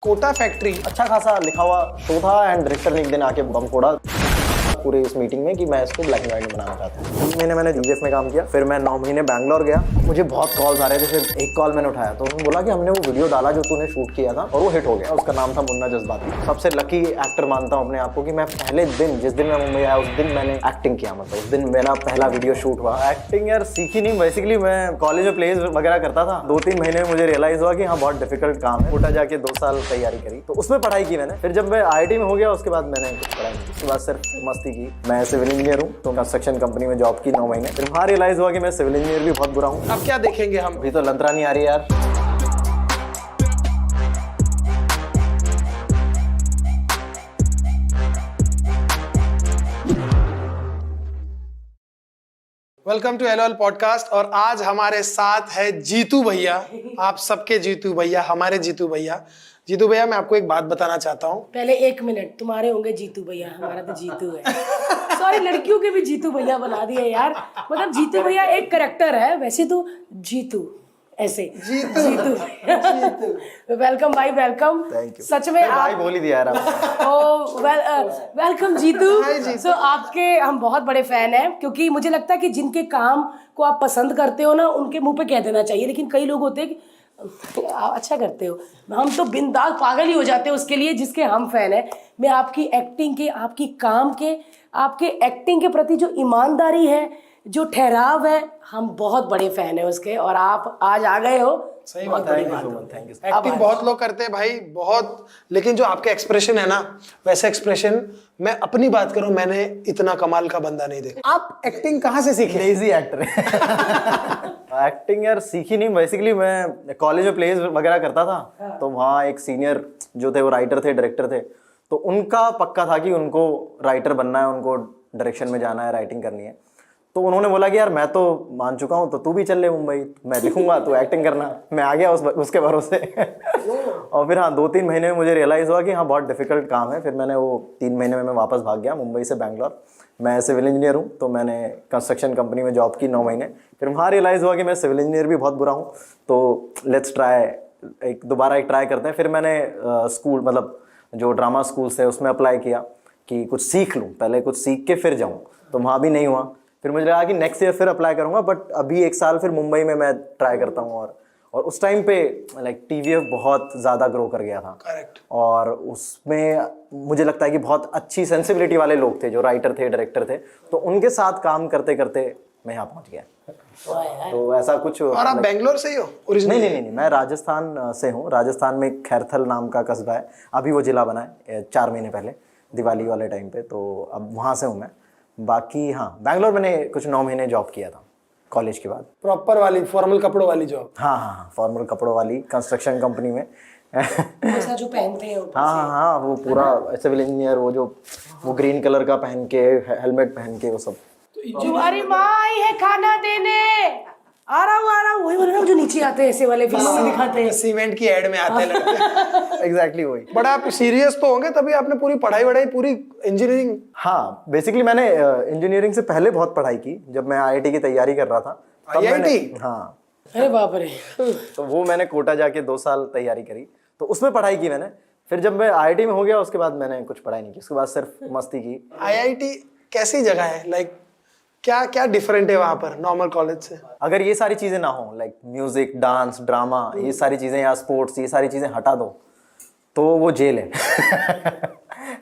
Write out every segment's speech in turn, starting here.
Kota factory अच्छा खासा लिखा हुआ शो था एंड डायरेक्टर ने एक दिन आके बम फोड़ा पूरे इस मीटिंग में कि मैं इसको ब्लैक एंड व्हाइट में बनाना चाहता हूँ। 3 महीने मैंने जीवीएफ में काम किया, फिर मैं 9 महीने बैंगलोर गया। मुझे बहुत कॉल्स आ रहे थे, फिर एक कॉल मैंने उठाया तो उन्होंने बोला कि हमने वो वीडियो डाला जो तूने शूट किया था और वो हिट हो गया। उसका नाम था मुन्ना जज्बाती। सबसे लकी एक्टर मानता हूँ अपने आप को कि मैं पहले दिन जिस दिन मैं मुंबई आया उस दिन मैंने एक्टिंग किया। मतलब उस दिन मेरा पहला वीडियो शूट हुआ। एक्टिंग यार सीखी नहीं, बेसिकली मैं कॉलेज में प्लेज वगैरह करता था। 2-3 महीने में मुझे रियलाइज हुआ कि हाँ बहुत डिफिकल्ट काम है। कोटा जाके 2 साल तैयारी करी तो उसमें पढ़ाई की मैंने। फिर जब मैं आईआईटी में हो गया उसके बाद मैंने कुछ पढ़ाई नहीं, उसके बाद सिर्फ मस्ती की। मैं सिविल इंजीनियर हूँ तो कंस्ट्रक्शन कंपनी में जॉब की 9 महीने। फिर वहाँ रियलाइज हुआ कि मैं सिविल इंजीनियर भी बहुत बुरा हूँ। अब क्या देखेंगे हम? अभी तो लंतरा नहीं आ रही यार। Welcome to LOL podcast. और आज हमारे साथ है जीतू भैया। आप सबके जीतू भैया, हमारे जीतू भैया। जीतू भैया, मैं आपको एक बात बताना चाहता हूँ। पहले 1 मिनट, तुम्हारे होंगे जीतू भैया, हमारा तो जीतू है। सॉरी, लड़कियों के भी जीतू भैया बना दिए यार। मतलब जीतू भैया एक करेक्टर है, वैसे तो जीतू ऐसे जीतू। वेलकम भाई, वेलकम। Thank you. सच में भाई बोल ही दिया यार आप। ओ वेलकम जीतू। सो आपके हम बहुत बड़े फैन हैं, क्योंकि मुझे लगता है कि जिनके काम को आप पसंद करते हो ना, उनके मुंह पे कह देना चाहिए। लेकिन कई लोग होते हैं कि आप अच्छा करते हो, हम तो बिंदास पागल ही हो जाते हैं उसके लिए जिसके हम फैन हैं। मैं आपकी एक्टिंग के, आपकी काम के, आपके एक्टिंग के प्रति जो ईमानदारी है, जो ठहराव है, हम बहुत बड़े फैन हैं उसके। और आप आज आ गए हो, सही बहुत बात है। बड़ी बात है। Thank you. एक्टिंग बहुत लोग करते हैं भाई, बहुत। लेकिन जो आपके एक्सप्रेशन है ना, वैसे एक्सप्रेशन, मैं अपनी बात करूं, मैंने इतना कमाल का बंदा नहीं देखा। आप एक्टिंग कहाँ से सीखे? लेजी एक्टर है। एक्टिंग यार सीखी नहीं, बेसिकली मैं कॉलेज में प्लेज वगैरह करता था तो वहाँ एक सीनियर जो थे वो राइटर थे, डायरेक्टर थे। तो उनका पक्का था कि उनको राइटर बनना है, उनको डायरेक्शन में जाना है, राइटिंग करनी है। तो उन्होंने बोला कि यार मैं तो मान चुका हूँ तो तू भी चल ले मुंबई, मैं लिखूंगा तू एक्टिंग करना। मैं आ गया उसके भरोसे। और फिर हाँ 2-3 महीने में मुझे रियलाइज़ हुआ कि हाँ बहुत डिफिकल्ट काम है। फिर मैंने वो 3 महीने में मैं वापस भाग गया मुंबई से बैंगलोर। मैं सिविल इंजीनियर हूँ तो मैंने कंस्ट्रक्शन कंपनी में जॉब की 9 महीने। फिर वहाँ रियलाइज़ हुआ कि मैं सिविल इंजीनियर भी बहुत बुरा हूँ, तो लेट्स ट्राई, दोबारा एक ट्राई करते हैं। फिर मैंने स्कूल, मतलब जो ड्रामा स्कूल्स है उसमें अप्लाई किया कि कुछ सीख लूँ, पहले कुछ सीख के फिर जाऊँ। तो वहाँ भी नहीं हुआ। फिर मुझे लगा कि नेक्स्ट ईयर फिर अप्लाई करूँगा, बट अभी 1 साल फिर मुंबई में मैं ट्राई करता हूँ। और उस टाइम पे लाइक टीवीएफ बहुत ज़्यादा ग्रो कर गया था। करेक्ट। और उसमें मुझे लगता है कि बहुत अच्छी सेंसिबिलिटी वाले लोग थे जो राइटर थे, डायरेक्टर थे। तो उनके साथ काम करते करते मैं यहाँ पहुँच गया। तो ऐसा कुछ। और आप बेंगलोर से ही हो ओरिजिनली? नहीं, मैं राजस्थान से हूँ। राजस्थान में खैरथल नाम का कस्बा है, अभी वो जिला बना है 4 महीने पहले, दिवाली वाले टाइम पे। तो अब वहाँ से हूँ मैं। बाकी हाँ बैंगलोर मैंने कुछ 9 महीने जॉब किया था कॉलेज के बाद। प्रॉपर वाली फॉर्मल कपड़ों वाली जॉब? हाँ, फॉर्मल कपड़ों वाली कंस्ट्रक्शन कंपनी में। ऐसा जो पहनते हैं ऊपर से। हाँ, वो पूरा सिविल इंजीनियर, वो ग्रीन कलर का पहन के, हेलमेट पहन के, वो सब। तुम्हारी माँ आई है खाना देने, आ रहा हूँ। वही बोल रहा हूँ जो नीचे आते हैं ऐसे वाले फिल्म में दिखाते हैं, सीमेंट की एड में आते हैं लड़के। एग्जैक्टली वही। बट आप सीरियस तो होंगे, तभी आपने पूरी पढ़ाई पूरी इंजीनियरिंग। हाँ, बेसिकली मैंने इंजीनियरिंग से पहले बहुत पढ़ाई की। जब मैं आईआईटी की तैयारी कर रहा था तब मैंने, हाँ, अरे बाप रे। तो वो मैंने कोटा जाके 2 साल तैयारी करी, तो उसमें पढ़ाई की मैंने। फिर जब मैं आईआईटी में हो गया उसके बाद मैंने कुछ पढ़ाई नहीं की, उसके बाद सिर्फ मस्ती की। आईआईटी कैसी जगह है? लाइक क्या क्या डिफरेंट है वहाँ पर नॉर्मल कॉलेज से? अगर ये सारी चीज़ें ना हो, लाइक म्यूजिक, डांस, ड्रामा, ये सारी चीज़ें, या स्पोर्ट्स, ये सारी चीज़ें हटा दो तो वो जेल है।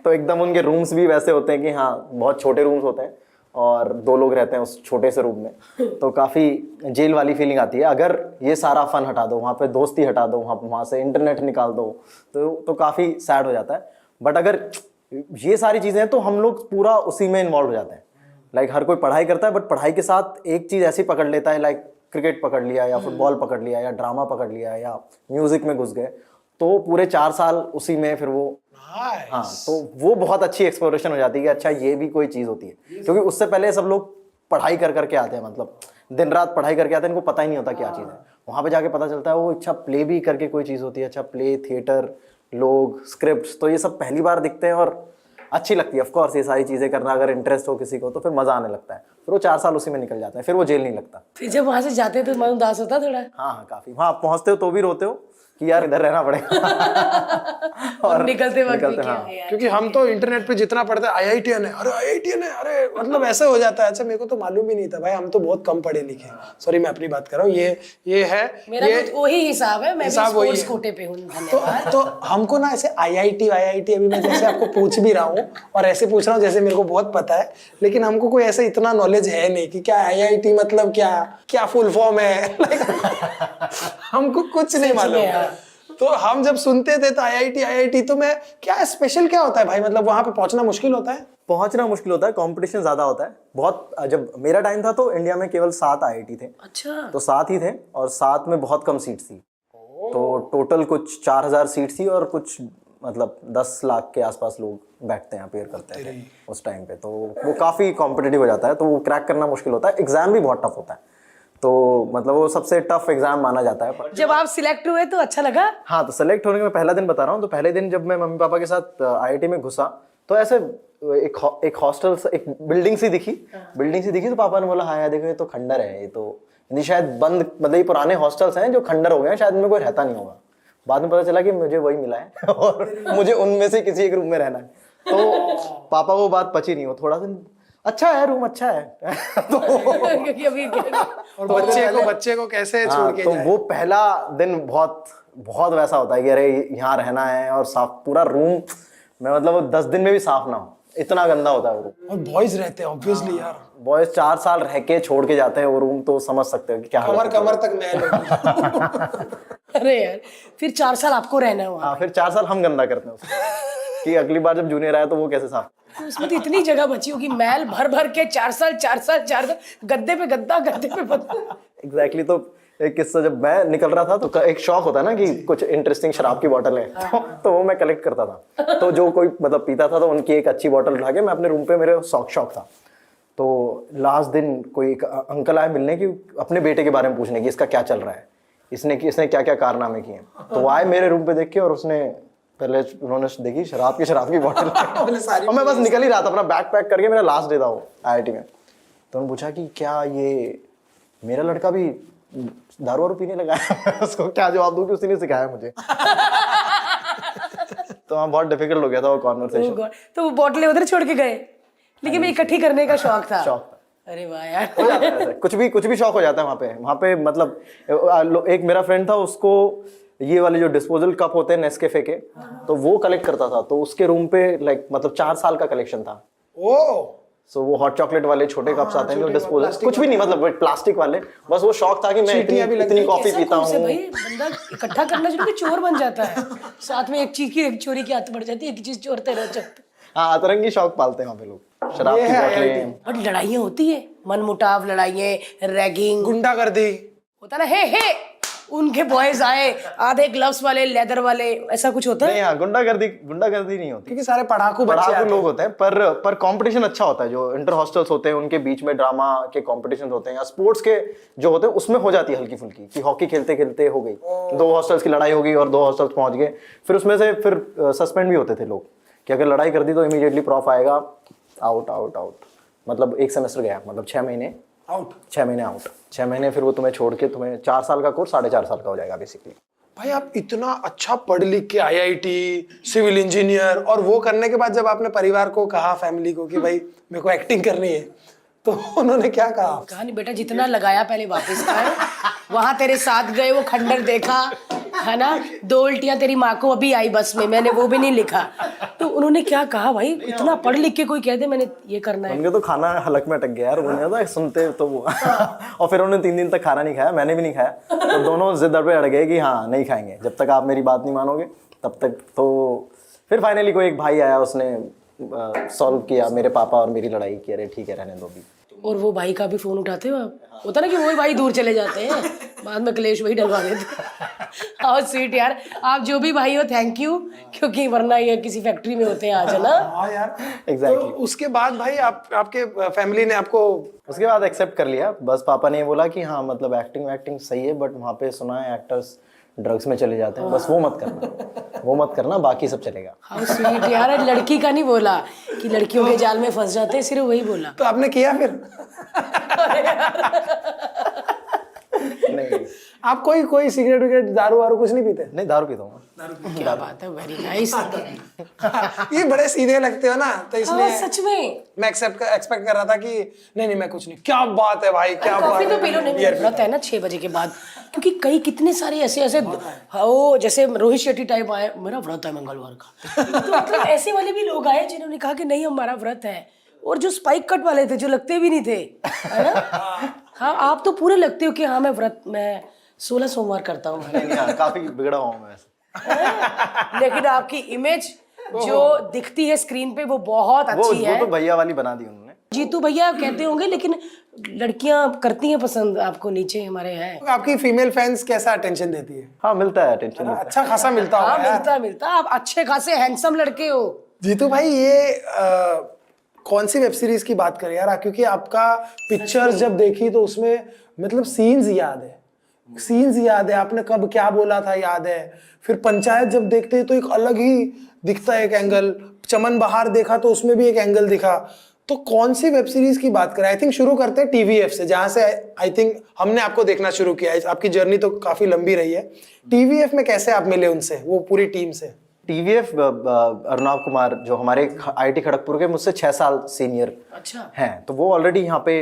तो एकदम उनके रूम्स भी वैसे होते हैं कि हाँ बहुत छोटे रूम्स होते हैं और 2 लोग रहते हैं उस छोटे से रूम में, तो काफ़ी जेल वाली फीलिंग आती है। अगर ये सारा फन हटा दो, वहाँ पे दोस्ती हटा दो, वहाँ से इंटरनेट निकाल दो, तो काफ़ी सैड हो जाता है। बट अगर ये सारी चीज़ें हैं तो हम लोग पूरा उसी में इन्वॉल्व हो जाते हैं। लाइक हर कोई पढ़ाई करता है, बट पढ़ाई के साथ एक चीज़ ऐसी पकड़ लेता है, लाइक क्रिकेट पकड़ लिया, या फुटबॉल पकड़ लिया, या ड्रामा पकड़ लिया, या म्यूज़िक में घुस गए, तो पूरे 4 साल उसी में फिर वो। हाँ, तो वो बहुत अच्छी एक्सप्लोरेशन हो जाती है कि अच्छा ये भी कोई चीज़ होती है। क्योंकि उससे पहले सब लोग पढ़ाई कर करके आते हैं, मतलब दिन रात पढ़ाई करके आते हैं, इनको पता ही नहीं होता क्या चीज़ है। वहाँ पे जाके पता चलता है वो अच्छा प्ले भी करके कोई चीज़ होती है। अच्छा प्ले, थिएटर, लोग, स्क्रिप्ट्स, तो ये सब पहली बार दिखते हैं और अच्छी लगती है। ऑफ कोर्स ये सारी चीज़ें करना अगर इंटरेस्ट हो किसी को तो फिर मज़ा आने लगता है। फिर वो 4 साल उसी में निकल जाता है, फिर वो जेल नहीं लगता। फिर जब वहां से जाते तो मन उदास होता थोड़ा? हाँ, काफ़ी। वहाँ आप पहुँचते हो तो भी रोते हो, कि यार इधर रहना पड़ेगा। और निकलते वक्त भी क्या हाँ। है यार। क्योंकि हम तो इंटरनेट पे जितना पढ़ते हैं आईआईटीएन है, अरे आईआईटीएन है, अरे मतलब ऐसे हो जाता है। अच्छा मेरे को तो मालूम ही नहीं था भाई, हम तो बहुत कम पढ़े लिखे। सॉरी मैं अपनी बात कर रहा हूँ। ये है मेरा ये कुछ वही हिसाब है, मैं भी हिसाब वही स्पोर्ट्स है। कोटे पे हूँ। धन्यवाद। तो हमको ना ऐसे आईआईटी अभी मैं जैसे आपको पूछ भी रहा हूँ और ऐसे पूछ रहा हूँ जैसे मेरे को बहुत पता है, लेकिन हमको कोई ऐसे इतना नॉलेज है नहीं कि क्या आईआईटी मतलब क्या क्या फुल फॉर्म है। हमको कुछ नहीं मालूम। तो हम जब सुनते थे तो आईआईटी तो मैं क्या स्पेशल क्या होता है भाई, मतलब वहां पे पहुंचना मुश्किल होता है? पहुंचना मुश्किल होता है, कंपटीशन ज्यादा होता है बहुत। जब मेरा टाइम था तो इंडिया में केवल 7 आईआईटी थे, अच्छा तो 7 ही थे और 7 में बहुत कम सीट्स थी। तो टोटल कुछ 4000 सीट थी और कुछ मतलब 10 लाख के आसपास लोग बैठते हैं, अपेयर करते थे उस टाइम पे। तो वो काफ़ी कॉम्पिटिटिव हो जाता है, तो वो क्रैक करना मुश्किल होता है। एग्जाम भी बहुत टफ होता है, तो मतलब वो सबसे टफ एग्जाम माना जाता है। जब आप सिलेक्ट हुए तो अच्छा लगा? हाँ, तो सेलेक्ट होने का मैं पहला दिन बता रहा हूँ। तो पहले दिन जब मैं मम्मी पापा के साथ आईआईटी में घुसा तो ऐसे एक हॉस्टल, एक बिल्डिंग सी दिखी तो पापा ने बोला हाँ यार देखो ये तो खंडर है, ये तो नहीं शायद बंद, मतलब ये पुराने हॉस्टल्स हैं जो खंडर हो गए हैं, शायद इनमें कोई रहता नहीं होगा। बाद में पता चला कि मुझे वही मिला है और मुझे उनमें से किसी एक रूम में रहना है। तो पापा वो बात पची नहीं, हो थोड़ा सा अच्छा है, रूम अच्छा है। तो क्योंकि अभी और बच्चे को कैसे छोड़ के तो जाए? वो पहला दिन बहुत वैसा होता है कि अरे यहाँ रहना है और साफ पूरा रूम, मैं मतलब 10 दिन में भी साफ ना हो, इतना गंदा होता है वो रूम। और बॉयज रहते हैं ऑब्वियसली यार, बॉयज 4 साल रह के छोड़ के जाते हैं वो रूम, तो समझ सकते हो कि क्या हालत होती है। कमर तक मैल होगी। अरे यार फिर 4 साल आपको रहना है वहाँ। हाँ, फिर 4 साल हम गंदा करते हैं उसको कि अगली बार जब जूनियर आया तो वो कैसे साफ। तो उसमें तो इतनी जगह बची होगी, मैल भर भर के 4 साल गद्दे पे गद्दा एग्जैक्टली। तो एक किस्सा, जब मैं निकल रहा था तो एक शौक होता है ना कि कुछ इंटरेस्टिंग शराब की बोतल है, तो वो मैं कलेक्ट करता था। तो जो कोई मतलब पीता था तो उनकी एक अच्छी बोतल उठा के मैं अपने रूम पे, मेरे शौक था। तो लास्ट दिन कोई एक अंकल आए मिलने की, अपने बेटे के बारे में पूछने की, इसका क्या चल रहा है, इसने क्या क्या कारनामे किए। तो वो आए मेरे रूम पे देख के, और उसने पहले उन्होंने देखी शराब की बोतल और मैं बस निकल ही रहा था अपना बैग पैक करके, मेरा लास्ट डे था वो आईआईटी में। तो उन्होंने पूछा कि क्या ये मेरा लड़का भी दारू वारू पीने लगा है? उसको क्या जवाब दूं कि उसने सिखाया मुझे। तो हाँ, बहुत डिफिकल्ट हो गया था वो कॉन्वर्सेशन। तो वो बोतलें उधर छोड़ के गए, लेकिन मैं इकट्ठी करने का शौक था। अरे वाह यार, हो जाता है ऐसे। कुछ भी शौक हो जाता है वहाँ पे मतलब एक मेरा फ्रेंड था, उसको ये वाले जो डिस्पोजल कप होते हैं नेस्कैफे के, तो वो कलेक्ट करता था। तो उसके रूम पे लाइक मतलब 4 साल का कलेक्शन था। सो वो हॉट चॉकलेट वाले छोटे कप्स आते हैं जो डिस्पोजल, कुछ भी नहीं मतलब प्लास्टिक वाले, बस वो शौक था कि मैं इतनी कॉफी पीता हूँ। भाई बंदा इकट्ठा करना शुरू कर चोर बन जाता है, साथ में एक चीज की एक चोरी की आदत बढ़ जाती है, एक चीज चोरते रह जाते। हाँ, अतरंगी शौक पालते हैं वहाँ पे लोग, शराब की बोतलें। और लड़ाइयाँ होती है, मनमुटाव लड़ाइयाँ, रैगिंग, गुंडागर्दी होता ना। हे उनके बॉयज आए, आधे ग्लव्स वाले, लेदर वाले, ऐसा कुछ होता है? नहीं, हाँ, गुंडागर्दी नहीं होती, क्योंकि सारे पढ़ाकू लोग होते हैं। पर कंपटीशन अच्छा होता है। जो इंटर हॉस्टल्स होते हैं उनके बीच में ड्रामा के कंपटीशन होते हैं, या स्पोर्ट्स के जो होते हैं उसमें हो जाती है हल्की फुल्की, कि हॉकी खेलते खेलते हो गई, 2 हॉस्टल्स की लड़ाई हो गई और 2 हॉस्टल्स पहुंच गए, फिर उसमें से फिर सस्पेंड भी होते थे लोग कि अगर लड़ाई कर दी तो इमीडिएटली प्रॉफ आएगा, आउट। मतलब 1 सेमेस्टर गया, मतलब 6 महीने आउट, 6 महीने फिर वो तुम्हें छोड़ के, तुम्हें 4 साल का कोर्स 4.5 साल का हो जाएगा बेसिकली। भाई आप इतना अच्छा पढ़ लिख के आईआईटी, सिविल इंजीनियर, और वो करने के बाद जब आपने परिवार को कहा, फैमिली को कि भाई मेरे को एक्टिंग करनी है, तो उन्होंने क्या कहा? कहा नहीं बेटा, जितना लगाया पहले वापस आए। वहां तेरे साथ गए, वो खंडर देखा है ना, 2 उल्टियां तेरी माँ को अभी आई बस में, मैंने वो भी नहीं लिखा। तो उन्होंने क्या कहा भाई, इतना पढ़ लिख के कोई कह दे मैंने ये करना है? उनके तो खाना हलक में अटक गया यार, उन्होंने तो सुनते तो वो और फिर उन्होंने 3 दिन तक खाना नहीं खाया, मैंने भी नहीं खाया। तो दोनों जिद पे अड़ गए कि हाँ नहीं खाएंगे जब तक आप मेरी बात नहीं मानोगे तब तक। तो फिर फाइनली कोई एक भाई आया, उसने सॉल्व किया मेरे पापा और मेरी लड़ाई की, अरे ठीक है रहने दो भी। और वो भाई का भी फोन उठाते हो आप? होता ना कि वही भाई दूर चले जाते हैं, बाद में क्लेश वही डलवा देते। और स्वीट यार, आप जो भी भाई हो थैंक यू, क्योंकि वरना ये किसी फैक्ट्री में होते हैं आज, है ना? हाँ यार, एग्जैक्टली। तो उसके बाद भाई आपके फैमिली ने आपको उसके बाद एक्सेप्ट कर लिया। बस पापा ने बोला कि हाँ मतलब एक्टिंग सही है, बट वहाँ पे सुना है एक्टर्स ड्रग्स में चले जाते हैं, बस वो मत करना, बाकी सब चलेगा। हाउ स्वीट यार, लड़की का नहीं बोला कि लड़कियों के जाल में फंस जाते हैं, सिर्फ वही बोला। तो आपने किया फिर? नहीं। आप कोई सिगरेट विगरेट दारू वारू कुछ नहीं पीते? नहीं, दारू पीता हूँ। क्या बात है, वेरी नाइस। ये बड़े सीधे लगते हो ना, तो इसलिए सच में मैं एक्सपेक्ट कर रहा था कि नहीं मैं कुछ नहीं। क्या बात है भाई, क्या बात कॉफी है। तो पी लो। नहीं, मेरा व्रत है ना 6 बजे के बाद, क्योंकि कई कितने सारे ऐसे वो जैसे रोहित शेट्टी टाइप आए, मेरा व्रत है मंगलवार का। तो मतलब ऐसे वाले भी लोग आए जिन्होंने कहा कि नहीं हमारा व्रत है, और जो स्पाइक कट वाले थे जो लगते भी नहीं थे, है ना। हाँ, आप तो पूरे लगते हो कि हाँ मैं व्रत, मैं 16 सोमवार करता हूँ। काफी बिगड़ा हुआ हूँ मैं वैसे। लेकिन आपकी इमेज जो दिखती है स्क्रीन पे वो बहुत अच्छी है। वो तो भैया वाली बना दी उन्होंने। जीतू भैया कहते होंगे, लेकिन लड़कियां करती हैं पसंद आपको, नीचे हमारे हैं। आपकी फीमेल फैंस कैसा अटेंशन देती है? हाँ, मिलता है अटेंशन। अच्छा खासा मिलता हाँ, होगा। मिलता। आप अच्छे खासे हैंडसम लड़के हो। जीतू भाई, ये कौन सी वेब सीरीज की बात करें यार, क्योंकि आपका पिक्चर्स जब देखी तो उसमें मतलब सीन्स याद है, आपने कब क्या बोला था याद है। फिर पंचायत जब देखते हैं तो एक अलग ही दिखता है एक एंगल, चमन बहार देखा तो उसमें भी एक एंगल दिखा। तो कौन सी वेब सीरीज की बात करें? आई थिंक शुरू करते हैं टीवीएफ से, जहां से आई थिंक हमने आपको देखना शुरू किया है। आपकी जर्नी तो काफी लंबी रही है। टीवीएफ में कैसे आप मिले उनसे, वो पूरी टीम से? टीवीएफ अर्नाब कुमार जो हमारे आईआईटी खड़गपुर के मुझसे 6 साल सीनियर अच्छा हैं, तो वो ऑलरेडी यहाँ पे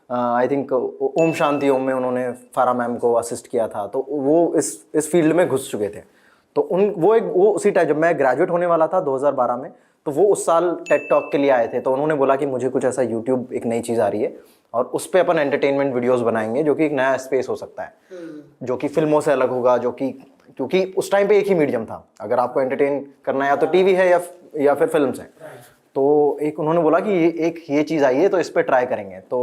आई थिंक ओम शांति ओम में उन्होंने फारा मैम को असिस्ट किया था, तो वो इस फील्ड में घुस चुके थे। तो वो उसी टाइम जब मैं ग्रेजुएट होने वाला था 2012 में, तो वो उस साल टेड टॉक के लिए आए थे। तो उन्होंने बोला कि मुझे कुछ ऐसा यूट्यूब एक नई चीज़ आ रही है और उस पर अपन एंटरटेनमेंट वीडियोस बनाएंगे जो कि एक नया स्पेस हो सकता है, जो कि फिल्मों से अलग होगा, जो कि क्योंकि उस टाइम पे एक ही मीडियम था, अगर आपको एंटरटेन करना है या तो टीवी है या फिर फिल्म है। तो एक उन्होंने बोला कि ये चीज़ आई है तो इस पर ट्राई करेंगे। तो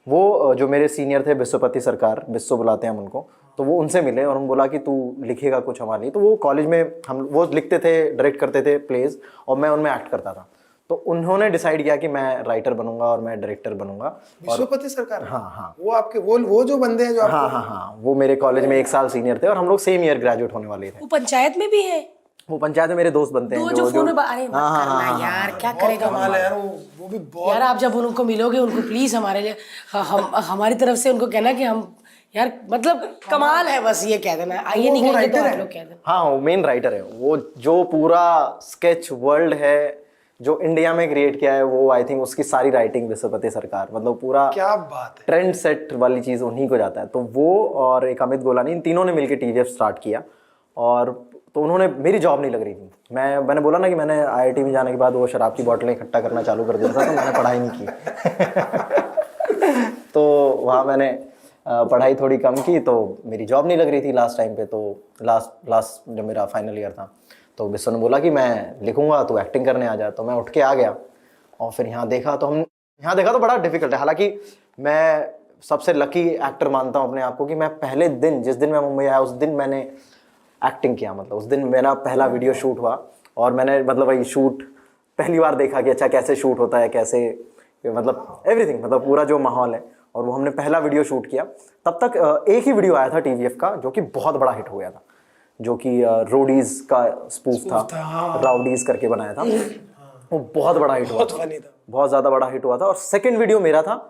वो जो मेरे सीनियर थे बिस्वपति सरकार, बिस्व बुलाते हैं हम उनको, तो वो उनसे मिले और उन्होंने बोला कि तू लिखेगा कुछ हमारे लिए। तो वो कॉलेज में वो लिखते थे, डायरेक्ट करते थे प्लेज, और मैं उनमें एक्ट करता था। तो उन्होंने डिसाइड किया कि मैं राइटर बनूंगा और मैं डायरेक्टर बनूंगा। विश्वपति सरकार? हाँ, वो आपके वो जो बंदे हैं जो हाँ, वो मेरे कॉलेज में 1 साल सीनियर थे और हम लोग सेम ईयर ग्रेजुएट होने वाले थे। वो पंचायत में भी है? वो पंचायत में मेरे दोस्त बनते हैं जो फोन में अरे मत करना यार, क्या करेगा यार, वो भी बहुत। यार आप जब उनको मिलोगे, उनको प्लीज हमारे लिए हमारी तरफ से उनको कहना कि हम यार मतलब कमाल है, बस ये कह देना। आइए नहीं कहेंगे तो आप लोग कह देना। हाँ, वो मेन राइटर है। वो जो पूरा स्केच वर्ल्ड है जो इंडिया में क्रिएट किया है, वो आई थिंक उसकी सारी राइटिंग विश्वपति सरकार, मतलब पूरा क्या बात है, ट्रेंड सेट वाली चीज़ उन्हीं को जाता है। तो वो और एक अमित गोलानी, इन तीनों ने मिलकर टीवीएफ स्टार्ट किया। और तो उन्होंने, मेरी जॉब नहीं लग रही थी। मैंने बोला ना कि मैंने आईआईटी में जाने के बाद वो शराब की बोतलें इकट्ठा करना चालू कर दिया था, तो मैंने पढ़ाई नहीं की। तो वहाँ मैंने पढ़ाई थोड़ी कम की, तो मेरी जॉब नहीं लग रही थी लास्ट टाइम पे। तो लास्ट जब मेरा फाइनल ईयर था, तो विश्व ने बोला कि मैं लिखूंगा, तो एक्टिंग करने आ जा। तो मैं उठ के आ गया और फिर यहाँ देखा तो बड़ा डिफिकल्ट है। हालांकि मैं सबसे लकी एक्टर मानता हूँ अपने आप को कि मैं पहले दिन, जिस दिन मैं मुंबई आया, उस दिन मैंने एक्टिंग किया। मतलब उस दिन मेरा पहला वीडियो शूट हुआ और मैंने मतलब वही शूट पहली बार देखा कि अच्छा कैसे शूट होता है, कैसे मतलब एवरीथिंग, मतलब पूरा जो माहौल है। और वो हमने पहला वीडियो शूट किया। तब तक एक ही वीडियो आया था टीवीएफ का जो कि बहुत बड़ा हिट हो गया था, जो कि रोडीज का स्पूफ था, राउडीज करके बनाया था। वो बहुत बड़ा हिट हुआ था, बहुत ज़्यादा बड़ा हिट हुआ था। और सेकंड वीडियो मेरा था,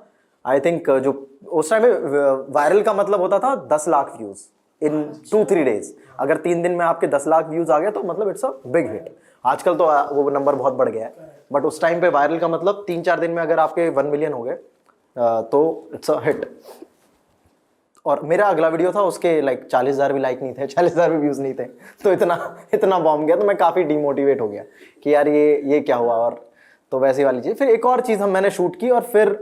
आई थिंक जो उस टाइम में वायरल का मतलब होता था 10 लाख व्यूज़ इन 2-3 डेज। अगर 3 दिन में आपके 10 लाख व्यूज़ आ गए तो मतलब इट्स अ बिग हिट। आजकल तो वो नंबर बहुत बढ़ गया है, बट उस टाइम पे वायरल का मतलब 3-4 दिन में अगर आपके 1 मिलियन हो गए तो इट्स अ हिट। और मेरा अगला वीडियो था, उसके लाइक 40,000 भी लाइक नहीं थे, 40,000 भी व्यूज़ नहीं थे। तो इतना बॉम्ब गया, तो मैं काफ़ी डिमोटिवेट हो गया कि यार ये क्या हुआ। और तो वैसी वाली चीज़। फिर एक और चीज़ मैंने शूट की, और फिर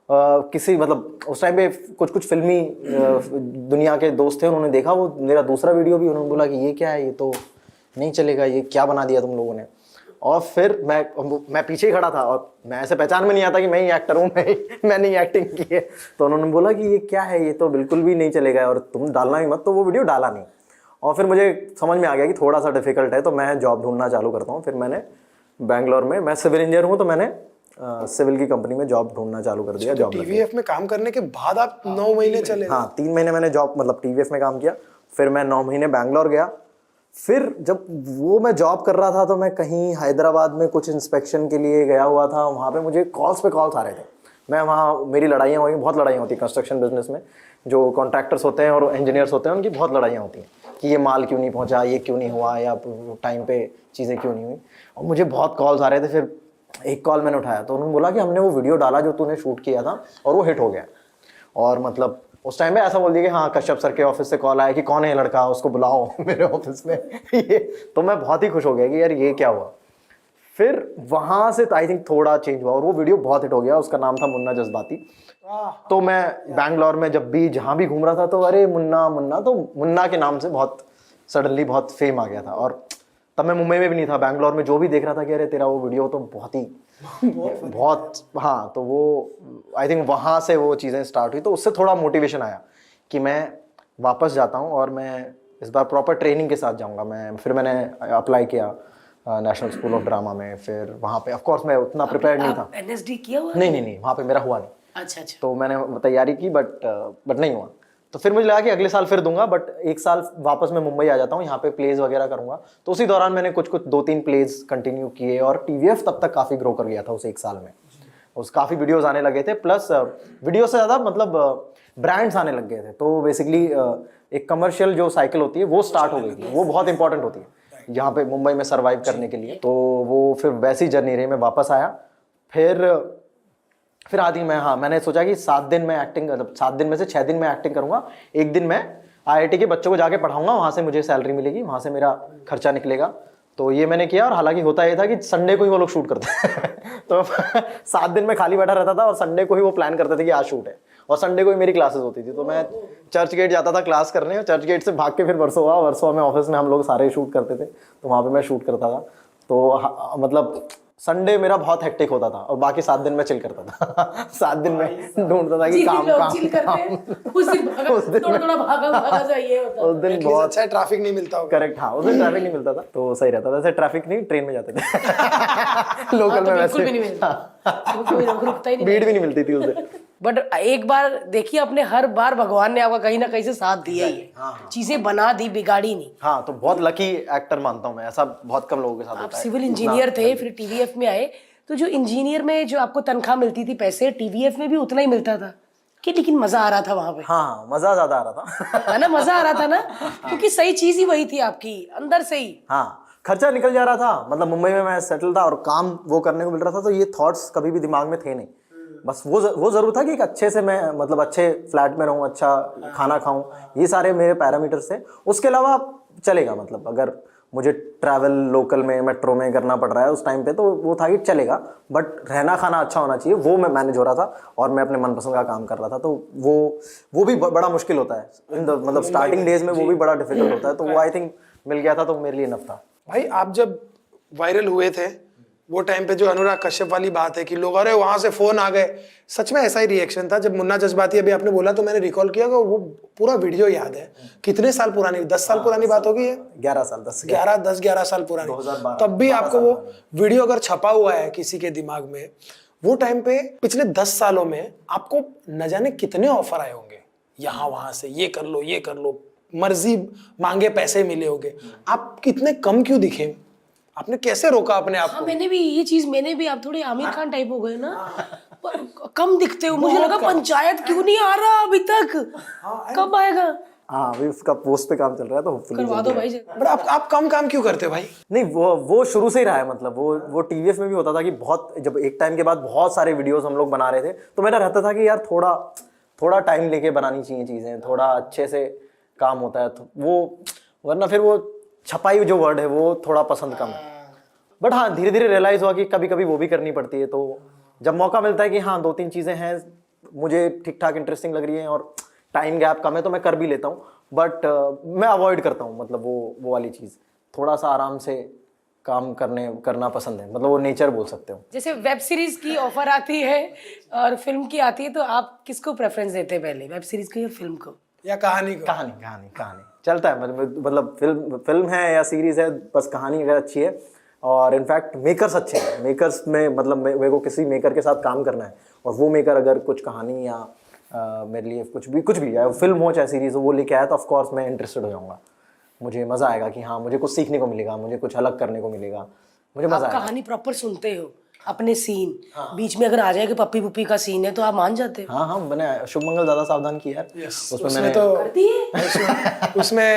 किसी मतलब उस टाइम पे कुछ फिल्मी दुनिया के दोस्त थे, उन्होंने देखा वो मेरा दूसरा वीडियो भी, उन्होंने बोला कि ये क्या है, ये तो नहीं चलेगा, ये क्या बना दिया तुम लोगों ने। और फिर मैं पीछे ही खड़ा था और मैं ऐसे पहचान में नहीं आता कि मैं ही एक्टर हूँ, मैंने ही एक्टिंग की है। तो उन्होंने बोला कि ये क्या है, ये तो बिल्कुल भी नहीं चलेगा और तुम डालना ही मत। तो वो वीडियो डाला नहीं। और फिर मुझे समझ में आ गया कि थोड़ा सा डिफिकल्ट है, तो मैं जॉब ढूंढना चालू करता हूँ। फिर मैंने बैंगलोर में, मैं सिविल इंजीनियर हूँ, तो मैंने सिविल की कंपनी में जॉब ढूंढना चालू कर दिया। जॉब टीवीएफ में काम करने के बाद आप 9 महीने चले? हाँ, 3 महीने मैंने जॉब मतलब टीवीएफ में काम किया। फिर मैं 9 महीने बैंगलोर गया। फिर जब वो मैं जॉब कर रहा था, तो मैं कहीं हैदराबाद में कुछ इंस्पेक्शन के लिए गया हुआ था। वहाँ पे मुझे कॉल्स पे कॉल्स आ रहे थे, मैं वहाँ मेरी लड़ाइयाँ हुई, बहुत लड़ाइयाँ होती हैं कंस्ट्रक्शन बिजनेस में। जो कॉन्ट्रैक्टर्स होते हैं और इंजीनियर्स होते हैं उनकी बहुत लड़ाइयाँ होती हैं कि ये माल क्यों नहीं पहुँचा, ये क्यों नहीं हुआ, या टाइम पे चीज़ें क्यों नहीं हुई। और मुझे बहुत कॉल्स आ रहे थे। फिर एक कॉल मैंने उठाया तो उन्होंने बोला कि हमने वो वीडियो डाला जो तूने शूट किया था और वो हिट हो गया। और मतलब उस टाइम पे ऐसा बोल दिया कि हाँ कश्यप सर के ऑफिस से कॉल आया कि कौन है ये लड़का, उसको बुलाओ मेरे ऑफिस में। ये तो मैं बहुत ही खुश हो गया कि यार ये क्या हुआ। फिर वहाँ से आई थिंक थोड़ा चेंज हुआ और वो वीडियो बहुत हिट हो गया। उसका नाम था मुन्ना जज्बाती। तो मैं बैंगलोर में जब भी जहाँ भी घूम रहा था तो अरे मुन्ना मुन्ना, तो मुन्ना के नाम से बहुत सडनली बहुत फेम आ गया था। और तब मैं मुंबई में भी नहीं था, बैंगलोर में जो भी देख रहा था कि अरे तेरा वो वीडियो तो बहुत ही बहुत हाँ। तो वो आई थिंक वहाँ से वो चीज़ें स्टार्ट हुई। तो उससे थोड़ा मोटिवेशन आया कि मैं वापस जाता हूँ और मैं इस बार प्रॉपर ट्रेनिंग के साथ जाऊँगा। फिर मैंने अप्लाई किया नेशनल स्कूल ऑफ ड्रामा में। फिर वहाँ पे ऑफ कोर्स मैं उतना प्रिपेयर्ड नहीं था। एनएसडी किया हुआ? नहीं, वहाँ पे मेरा हुआ नहीं। अच्छा। तो मैंने तैयारी की बट नहीं हुआ। तो फिर मुझे लगा कि अगले साल फिर दूंगा, बट एक साल वापस मैं मुंबई आ जाता हूँ, यहाँ पे प्लेज वगैरह करूँगा। तो उसी दौरान मैंने कुछ 2-3 प्लेज कंटिन्यू किए और टीवीएफ तब तक काफ़ी ग्रो कर गया था उस एक साल में। उस काफ़ी वीडियोज़ आने लगे थे, प्लस वीडियो से ज़्यादा मतलब ब्रांड्स आने लग गए थे। तो बेसिकली एक कमर्शियल जो साइकिल होती है वो स्टार्ट हो गई थी। वो बहुत इंपॉर्टेंट होती है यहाँ पे मुंबई में सर्वाइव करने के लिए। तो वो फिर वैसी जर्नी रही। मैं वापस आया, फिर आदि मैंने सोचा कि 7 दिन में एक्टिंग, 7 दिन में से 6 दिन में एक्टिंग करूंगा। एक दिन मैं आईआईटी के बच्चों को जाके पढ़ाऊंगा, वहाँ से मुझे सैलरी मिलेगी, वहाँ से मेरा खर्चा निकलेगा। तो ये मैंने किया। और हालांकि होता ये था कि संडे को ही वो लोग शूट करते तो 7 दिन में खाली बैठा रहता था और संडे को ही वो प्लान करते थे कि आज शूट है। और संडे को ही मेरी क्लासेस होती थी। तो मैं चर्च गेट जाता था क्लास करने, और चर्च गेट से भाग के फिर वर्सोवा में ऑफिस में हम लोग सारे शूट करते थे। तो वहाँ पे मैं शूट करता था। तो मतलब संडे मेरा बहुत हेक्टिक होता था और बाकी 7 दिन में चिल करता था। 7 दिन में ढूंढता था कि काम उस दिन थोड़ा भागा जाइए होता। उस दिन बहुत अच्छा ट्रैफिक नहीं मिलता होगा। करेक्ट, हाँ उस दिन ट्रैफिक नहीं मिलता था तो सही रहता। वैसे ट्रैफिक नहीं, ट्रेन में जाते थे लोकल में। वैसे भी नहीं मिलता, रुकता ही नहीं, भीड़ भी नहीं मिलती थी उस दिन। बट एक बार देखिए, अपने हर बार भगवान ने आपका कहीं ना कहीं से साथ दिया ही है। चीजें बना दी, बिगाड़ी नहीं। हाँ, तो बहुत लकी एक्टर मानता हूँ मैं। ऐसा बहुत कम लोगों के साथ होता है। सिविल इंजीनियर थे, फिर टीवीएफ में आए। तो जो इंजीनियर में जो आपको तनख्वाह मिलती थी, पैसे, टीवीएफ में भी उतना ही मिलता था कि, लेकिन मजा आ रहा था वहां पे? हाँ, मजा ज्यादा आ रहा था है ना, मजा आ रहा था ना, क्योंकि सही चीज ही वही थी आपकी अंदर से ही। हाँ, खर्चा निकल जा रहा था। मतलब मुंबई में मैं सेटल था और काम वो करने को मिल रहा था। तो ये थॉट्स कभी भी दिमाग में थे नहीं। बस वो जरूर था कि एक अच्छे से मैं मतलब अच्छे फ्लैट में रहूँ, अच्छा खाना खाऊं, ये सारे मेरे पैरामीटर्स थे। उसके अलावा चलेगा, मतलब अगर मुझे ट्रैवल लोकल में मेट्रो में करना पड़ रहा है उस टाइम पे, तो वो था कि चलेगा, बट रहना खाना अच्छा होना चाहिए। वो मैं मैनेज हो रहा था और मैं अपने मनपसंद का काम कर रहा था। तो वो भी बड़ा मुश्किल होता है मतलब स्टार्टिंग डेज में, वो भी बड़ा डिफिकल्ट होता है। तो वो आई थिंक मिल गया था तो मेरे लिए इनफ था। भाई आप जब वायरल हुए थे वो टाइम पे, जो अनुराग कश्यप वाली बात है कि लोग अरे वहां से फोन आ गए, सच में ऐसा ही रिएक्शन था। जब मुन्ना जज्बाती अभी आपने बोला तो मैंने रिकॉल किया कि वो पूरा वीडियो याद है। कितने साल पुरानी, 10 साल पुरानी बात होगी ये? 11 साल 10-11 साल पुरानी। 2012, तब भी आपको वो वीडियो अगर छपा हुआ है किसी के दिमाग में, वो टाइम पे पिछले 10 सालों में आपको न जाने कितने ऑफर आए होंगे यहाँ वहां से, ये कर लो, ये कर लो, मर्जी मांगे पैसे मिले होंगे। आप कितने कम क्यों दिखे? आपने कैसे रोका अपने आप को? मैंने भी ये चीज, आप थोड़े आमिर खान टाइप हो गए ना, कम दिखते हो। मुझे लगा पंचायत क्यों नहीं आ रहा अभी तक, कब आएगा? हाँ, अभी उसका पोस्ट पे काम चल रहा है, तो होपफुली करवा दो भाई। बट आप कम काम क्यों करते हो भाई? नहीं, वो शुरू से ही रहा है। मतलब वो टीवीएफ में भी होता था कि बहुत, जब एक टाइम के बाद बहुत सारे वीडियोस हम लोग बना रहे थे, तो मेरा रहता था कि यार थोड़ा टाइम लेके बनानी चाहिए चीजें, थोड़ा अच्छे से काम होता है। तो वो वरना फिर वो छपाई जो वर्ड है वो थोड़ा पसंद कम है। बट हाँ, धीरे धीरे रियलाइज हुआ कि कभी कभी वो भी करनी पड़ती है। तो जब मौका मिलता है कि हाँ 2-3 चीज़ें हैं मुझे ठीक ठाक इंटरेस्टिंग लग रही हैं और टाइम गैप कम है, तो मैं कर भी लेता हूँ। बट मैं अवॉइड करता हूँ, मतलब वो वाली चीज़, थोड़ा सा आराम से काम करना पसंद है। मतलब वो नेचर बोल सकते हो। जैसे वेब सीरीज की ऑफर आती है और फिल्म की आती है, तो आप किसको प्रेफरेंस देते हैं पहले, वेब सीरीज को या फिल्म को? या कहानी को? कहानी चलता है। मतलब फिल्म है या सीरीज है, बस कहानी अगर अच्छी है और इनफैक्ट मेकर्स अच्छे हैं, मेकर्स में मतलब मेरे को किसी मेकर के साथ काम करना है और वो मेकर अगर कुछ कहानी या मेरे लिए कुछ भी चाहे फिल्म हो चाहे सीरीज हो, वो लेके आया तो ऑफकोर्स मैं इंटरेस्टेड हो जाऊँगा। मुझे मज़ा आएगा कि हाँ मुझे कुछ सीखने को मिलेगा, मुझे कुछ अलग करने को मिलेगा, मुझे मज़ा आएगा। कहानी प्रॉपर सुनते हो? अपने सीन बीच में अगर आ जाए कि पप्पी पुप्पी का सीन है तो आप मान जाते हो? हाँ हाँ, मैंने शुभ मंगल ज्यादा सावधान की यार। उसमें उसमें मैंने तो करती है उसमें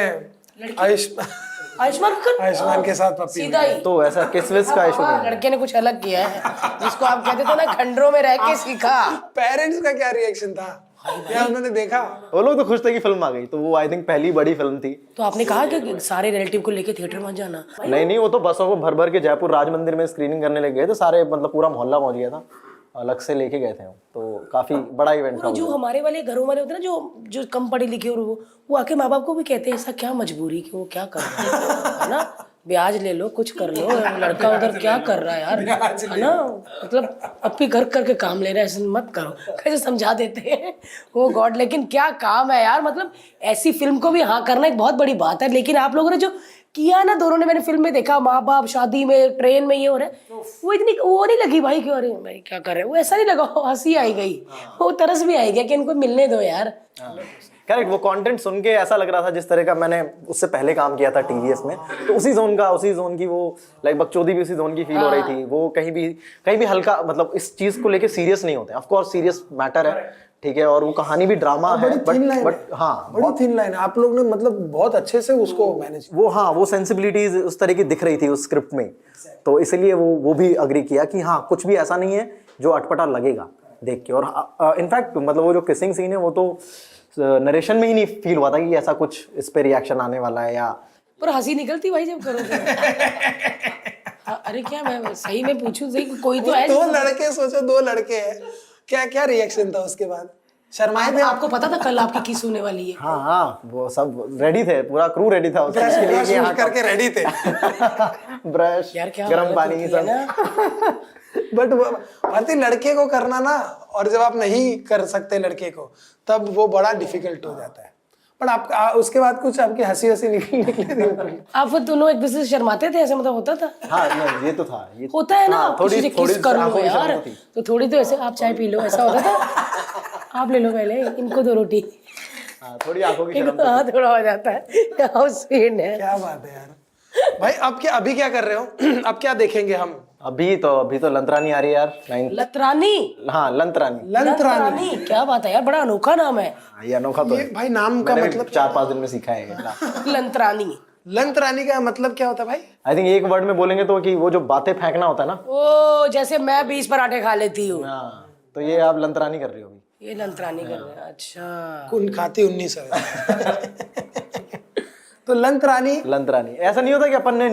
आयुष्मान के साथ पप्पी सीधा ही तो ऐसा किस विस का इशू नहीं है। लड़के ने कुछ अलग किया है जिसको आप कहते थे ना खंडरों में रह के सीखा। पेरेंट्स का क्या रिएक्शन था या उन्होंने देखा? वो लोग तो खुश थे कि फिल्म आ गई, तो वो आई थिंक पहली बड़ी फिल्म थी। तो आपने कहा कि सारे रिलेटिव को लेके थिएटर मत जाना? नहीं नहीं, वो तो बसों को भर भर के जयपुर राज मंदिर में स्क्रीनिंग करने लग गए थे सारे, मतलब पूरा मोहल्ला पहुंच गया था, अलग से लेके गए थे हम, तो काफी बड़ा इवेंट था। जो हमारे वाले घरों वाले होते हैं ना जो कम पढ़े लिखे और वो आके माँ बाप को भी कहते हैं ऐसा क्या मजबूरी कि वो क्या कर रहा है ना, ब्याज ले लो कुछ कर लो, लड़का उधर क्या कर रहा है यार, है ना, मतलब अपनी घर करके काम ले रहे हैं, ऐसे मत करो, कैसे समझा देते हैं वो गॉड। लेकिन क्या काम है यार, मतलब ऐसी फिल्म को भी हाँ करना एक बहुत बड़ी बात है। लेकिन आप लोगों ने जो किया ना, दोनों ने, मैंने फिल्म में देखा, माँ बाप शादी में ट्रेन में ये हो रहा है, वो इतनी वो नहीं लगी भाई क्यों, अरे भाई क्या कर रहे हैं, वो ऐसा नहीं लगा, हंसी आई गई, वो तरस भी आई गया कि इनको मिलने दो यार। करेक्ट, वो कंटेंट सुन के ऐसा लग रहा था जिस तरह का मैंने उससे पहले काम किया था टीवीएस में, तो उसी जोन की वो लाइक बकचोदी भी उसी जोन की फील हो रही थी। वो कहीं भी हल्का, मतलब इस चीज को लेके सीरियस नहीं होते, ऑफ कोर्स सीरियस मैटर है, ठीक है, और वो कहानी भी ड्रामा है, बट हाँ बड़ी थिन लाइन है। आप लोग ने मतलब बहुत अच्छे से उसको मैनेज, वो सेंसिबिलिटीज उस तरह की दिख रही थी उस स्क्रिप्ट में, तो इसलिए वो भी अग्री किया कि हाँ कुछ भी ऐसा नहीं है जो अटपटा लगेगा देख के। और इनफैक्ट मतलब वो जो किसिंग सीन है वो तो नरेशन में ही नहीं फील हुआ था कि ऐसा कुछ इस पे रिएक्शन आने वाला है, या पर हंसी निकलती भाई जब करो तो। अरे क्या मैं सही में पूछूं, सही कोई तो है। दो लड़के, सोचो दो लड़के हैं, क्या क्या रिएक्शन था उसके बाद? शर्माए थे? आपको पता था कल आपकी किस होने वाली है? हाँ हाँ, वो सब रेडी थे, पूरा क्रू रेडी था उसके लिए कि हाँ करके रेडी थे ब्रश यार क्या गर्म पानी सब। बट भारती लड़के को करना ना, और जब आप नहीं कर सकते लड़के को तब वो बड़ा डिफिकल्ट हो जाता है। पर आप उसके बाद कुछ आपकी हंसी निकली थी? आप वो दोनों एक दूसरे से शर्माते थे, ऐसे मतलब होता था? हाँ नहीं, ये तो था, ये होता है ना, हाँ, किसी से किस कर लो आंखों की यार, शर्म होती। तो थोड़ी तो ऐसे आप चाय पी लो, ऐसा होता था? आप ले लो पहले, इनको दो रोटी, हाँ, थोड़ी आंखों की शर्म। हाँ थोड़ा हो जाता है, हाउ स्वीट है। क्या बात है यार भाई। अभी क्या कर रहे हो? अब क्या देखेंगे हम? अभी तो लंतरानी आ रही है यार, 9th। लतरानी? हाँ लंतरानी। लतरानी क्या बात है यार, बड़ा अनोखा नाम है। ये अनोखा तो ये है भाई नाम का मैंने मतलब 4-5 दिन में सीखा है। लंतरानी, लंतरानी का मतलब क्या होता है भाई? आई थिंक एक वर्ड में बोलेंगे तो कि वो जो बातें फेंकना होता है ना, ओ जैसे मैं 20 पराठे खा लेती हूँ, हाँ, तो ये आप लंतरानी कर रही हो अभी। ये लंतरानी कर रहे हैं। अच्छा, कौन खाती 19 है तो लंतरानी ऐसा नहीं होता कि अपन ने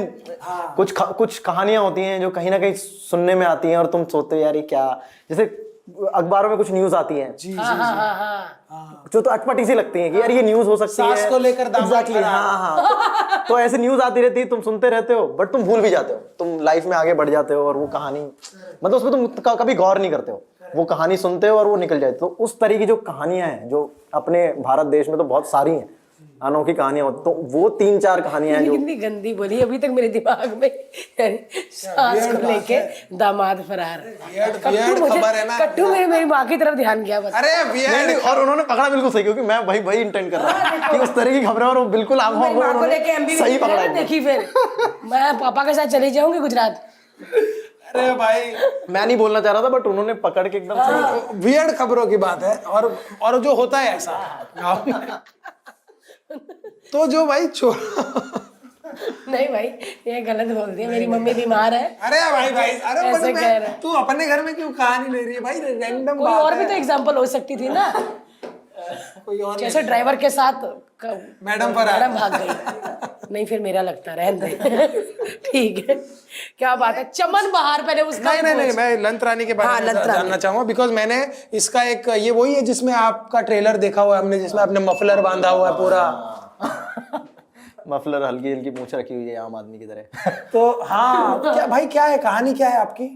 कुछ कहानियां होती हैं जो कहीं ना कहीं सुनने में आती हैं और तुम सोचते हो यार ये क्या, जैसे अखबारों में कुछ न्यूज आती हैं जो तो अटपटी सी लगती हैं कि यार ये न्यूज हो सकती है, सास को लेकर दामाद एग्जैक्टली, हाँ तो ऐसी न्यूज आती रहती है, तुम सुनते रहते हो बट तुम भूल भी जाते हो, तुम लाइफ में आगे बढ़ जाते हो और वो कहानी मतलब उसमें तुम कभी गौर नहीं करते हो, वो कहानी सुनते हो और वो निकल जाती है। तो उस तरह की जो कहानियां हैं जो अपने भारत देश में तो बहुत सारी हैं, अनोखी कहानियां होती, तो वो 3-4 कहानियां हैं जो कितनी गंदी बोली अभी तक मेरे दिमाग में। सास को लेके दामाद फरार, खबर है ना। कट्टू मेरी माँ की तरफ ध्यान गया बस। अरे नहीं, और उन्होंने पकड़ा बिल्कुल सही, क्योंकि मैं वही इंटेंट कर रहा था कि उस तरह की खबरें, और वो बिल्कुल मेरी माँ को लेके आंखों सही पकड़ा है। देखी, फिर मैं पापा के साथ चली जाऊंगी गुजरात। अरे भाई मैं नहीं बोलना चाह रहा था बट उन्होंने पकड़ के एकदम सही। वियर्ड खबरों की बात है, और जो होता है ऐसा गाँव में तो जो भाई नहीं भाई ये गलत बोल दिया, मेरी मम्मी बीमार है। अरे भाई अरे ऐसे कह रहे हैं। तू अपने घर में क्यों कहानी ले रही है भाई? रैंडम कोई और भी तो एग्जांपल हो सकती थी ना, कोई और जैसे ड्राइवर के साथ मैडम फरार भाग गई। नहीं फिर मेरा लगता रहने दे। ठीक है, क्या बात है, चमन बहार पहले उसका। नहीं मैं लंतरानी के बारे में जानना चाहूंगा, बिकॉज मैंने इसका एक ये वही है जिसमें आपका ट्रेलर देखा हुआ है हमने, जिसमें आपने मफलर बांधा हुआ है पूरा। मफलर हल्की मूंछ रखी हुई है आम आदमी की तरह। तो हाँ क्या भाई, क्या है कहानी, क्या है आपकी?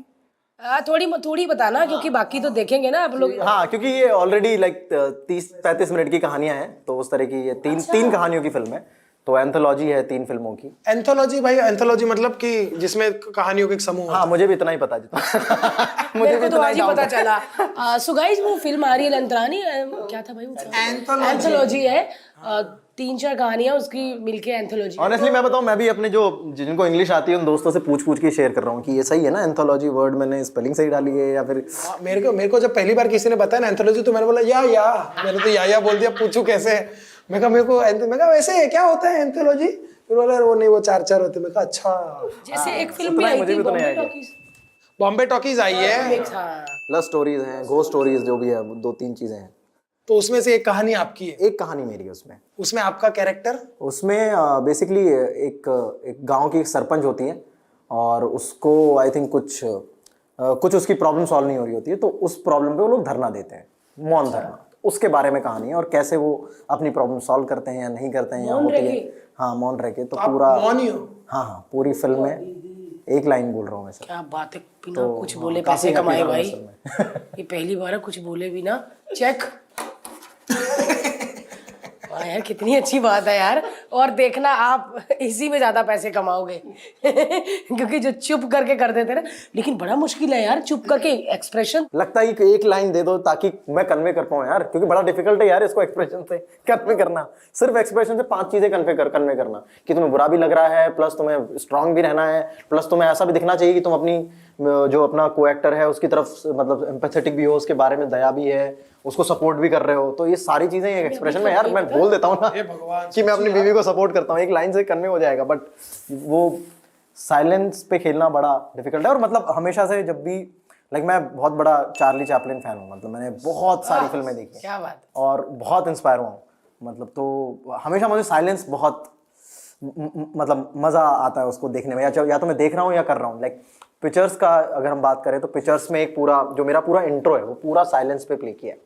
थोड़ी बताना, क्योंकि बाकी तो देखेंगे ना आप लोग। हाँ, क्योंकि ये ऑलरेडी लाइक 30-35 मिनट की कहानियां हैं, तो उस तरह की ये तीन कहानियों की फिल्म है, तो एंथोलॉजी है 3 फिल्मों की। एंथोलॉजी भाई, एंथोलॉजी मतलब कि जिसमें कहानियों के एक समूह। हाँ, मुझे भी इतना ही पता जितना मुझे भी तो आज ही पता चला। सो गाइस वो फिल्म आ रही है लंतरानी, क्या था भाई? एंथोलॉजी है, 3-4 कहानियां उसकी मिलके एंथोलॉजी। ऑनेस्टली मैं बताऊं, मैं भी अपने जो जिनको इंग्लिश आती है उन दोस्तों से पूछ के शेयर कर रहा हूँ कि ये सही है ना एंथोलॉजी वर्ड, मैंने स्पेलिंग सही डाली है या फिर मेरे को जब पहली बार किसी ने बताया ना एंथोलॉजी, तो मैंने बोला या मैंने तो या बोल दिया, पूछू कैसे। मैं कहा वैसे है, क्या होता है एंथोलॉजी? फिर बोला वो नहीं, वो 4 होते। मैं कहा अच्छा। जैसे एक फिल्म भी आई थी बॉम्बे टॉकीज आई है, लव स्टोरीज हैं, घोस्ट स्टोरीज, जो भी है 2-3 चीजें हैं। तो उसमें से एक कहानी आपकी है? एक कहानी मेरी है उसमें। उसमें आपका कैरेक्टर? उसमें बेसिकली एक गांव की एक सरपंच होती है और उसको आई थिंक कुछ उसकी प्रॉब्लम सॉल्व नहीं हो रही होती है, तो उस प्रॉब्लम पे वो लोग धरना देते हैं, मौन धरना। उसके बारे में कहानी है और कैसे वो अपनी प्रॉब्लम सॉल्व करते हैं या नहीं करते हैं या होती है। हाँ, मौन रह के। तो पूरा मौन ही हो? हाँ, पूरी फिल्म में एक लाइन बोल रहा हूँ मैं सर। क्या बात है, बिना कुछ बोले पैसे कमाए भाई। ये पहली बार है कुछ बोले बिना। चेक। वाह यार, कितनी अच्छी बात है यार। और देखना आप इसी में ज्यादा पैसे कमाओगे क्योंकि जो चुप करके कर देते ना, लेकिन बड़ा मुश्किल है यार चुप करके एक्सप्रेशन। लगता है कि एक लाइन दे दो ताकि मैं कन्वे कर पाऊँ यार, क्योंकि बड़ा डिफिकल्ट है यार इसको एक्सप्रेशन से कन्वे करना। सिर्फ एक्सप्रेशन से 5 चीजें कन्वे करना कि तुम्हें बुरा भी लग रहा है, प्लस तुम्हें स्ट्रांग भी रहना है, प्लस तुम्हें ऐसा भी दिखना चाहिए कि तुम अपनी जो अपना को एक्टर है उसकी तरफ मतलब एम्पैथेटिक भी हो, उसके बारे में दया भी है, उसको सपोर्ट भी कर रहे हो। तो ये सारी चीजें एक एक्सप्रेशन में यार मैं बोल देता हूँ ना कि मैं अपनी बीवी को सपोर्ट करता हूँ, एक लाइन से कन्वे हो जाएगा। बट वो साइलेंस पे खेलना बड़ा डिफिकल्ट है। और मतलब हमेशा से जब भी मैं बहुत बड़ा चार्ली चैपलिन फैन हूँ, मतलब मैंने बहुत सारी फिल्में देखी क्या बात। और बहुत इंस्पायर हुआ हूँ, मतलब तो हमेशा मुझे साइलेंस बहुत मतलब मजा आता है उसको देखने में, या तो मैं देख रहा हूँ या कर रहा हूँ। लाइक पिक्चर्स का अगर हम बात करें तो पिक्चर्स में एक पूरा जो मेरा पूरा इंट्रो है वो पूरा साइलेंस पे प्ले किया है।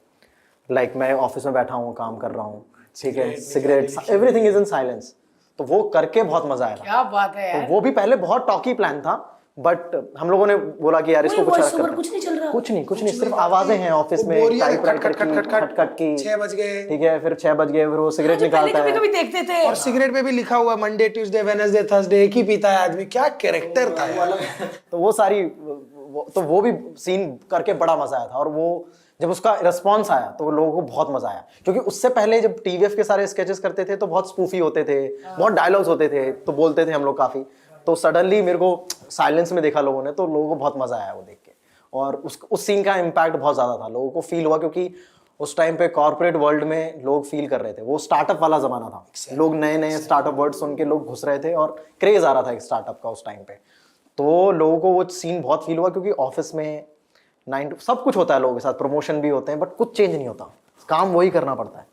लाइक मैं ऑफिस में बैठा हूँ, काम कर रहा हूँ, ठीक है, cigarette, everything is in silence. तो वो करके बहुत मजा आया। क्या बात है यार। तो वो भी पहले बहुत टॉकी प्लान था, बट हम लोगों ने बोला कि यार इसको कुछ कुछ नहीं चल रहा, कुछ नहीं, सिर्फ आवाजें हैं ऑफिस में, टाइपराइटर की खटखट की, 6 बज गए, ठीक है, फिर 6 बज गए, फिर वो सिगरेट निकालता है। कभी देखते थे और सिगरेट पे भी लिखा हुआ मंडे ट्यूसडे वेडनेसडे थर्सडे, एक ही पीता है आदमी। क्या कैरेक्टर था यार। तो वो सारी तो वो भी सीन करके बड़ा मजा आया था। और वो जब उसका रिस्पॉन्स आया तो लोगों को बहुत मजा आया, क्योंकि उससे पहले जब टीवीएफ के सारे स्केचेस करते थे तो बहुत स्पूफी होते थे, बहुत डायलॉग्स होते थे, तो बोलते थे हम लोग काफी। तो सडनली मेरे को साइलेंस में देखा लोगों ने, तो लोगों को बहुत मजा आया वो देख के। और उस सीन का इम्पैक्ट बहुत ज्यादा था, लोगों को फील हुआ, क्योंकि उस टाइम पे कॉर्पोरेट वर्ल्ड में लोग फील कर रहे थे, वो स्टार्टअप वाला जमाना था, लोग नए स्टार्टअप वर्ड सुन के लोग घुस रहे थे और क्रेज आ रहा था एक स्टार्टअप का उस टाइम पे। तो लोगों को वो सीन बहुत फील हुआ, क्योंकि ऑफिस में 9 to सब कुछ होता है लोगों के साथ, प्रमोशन भी होते हैं, बट कुछ चेंज नहीं होता, काम वही करना पड़ता है,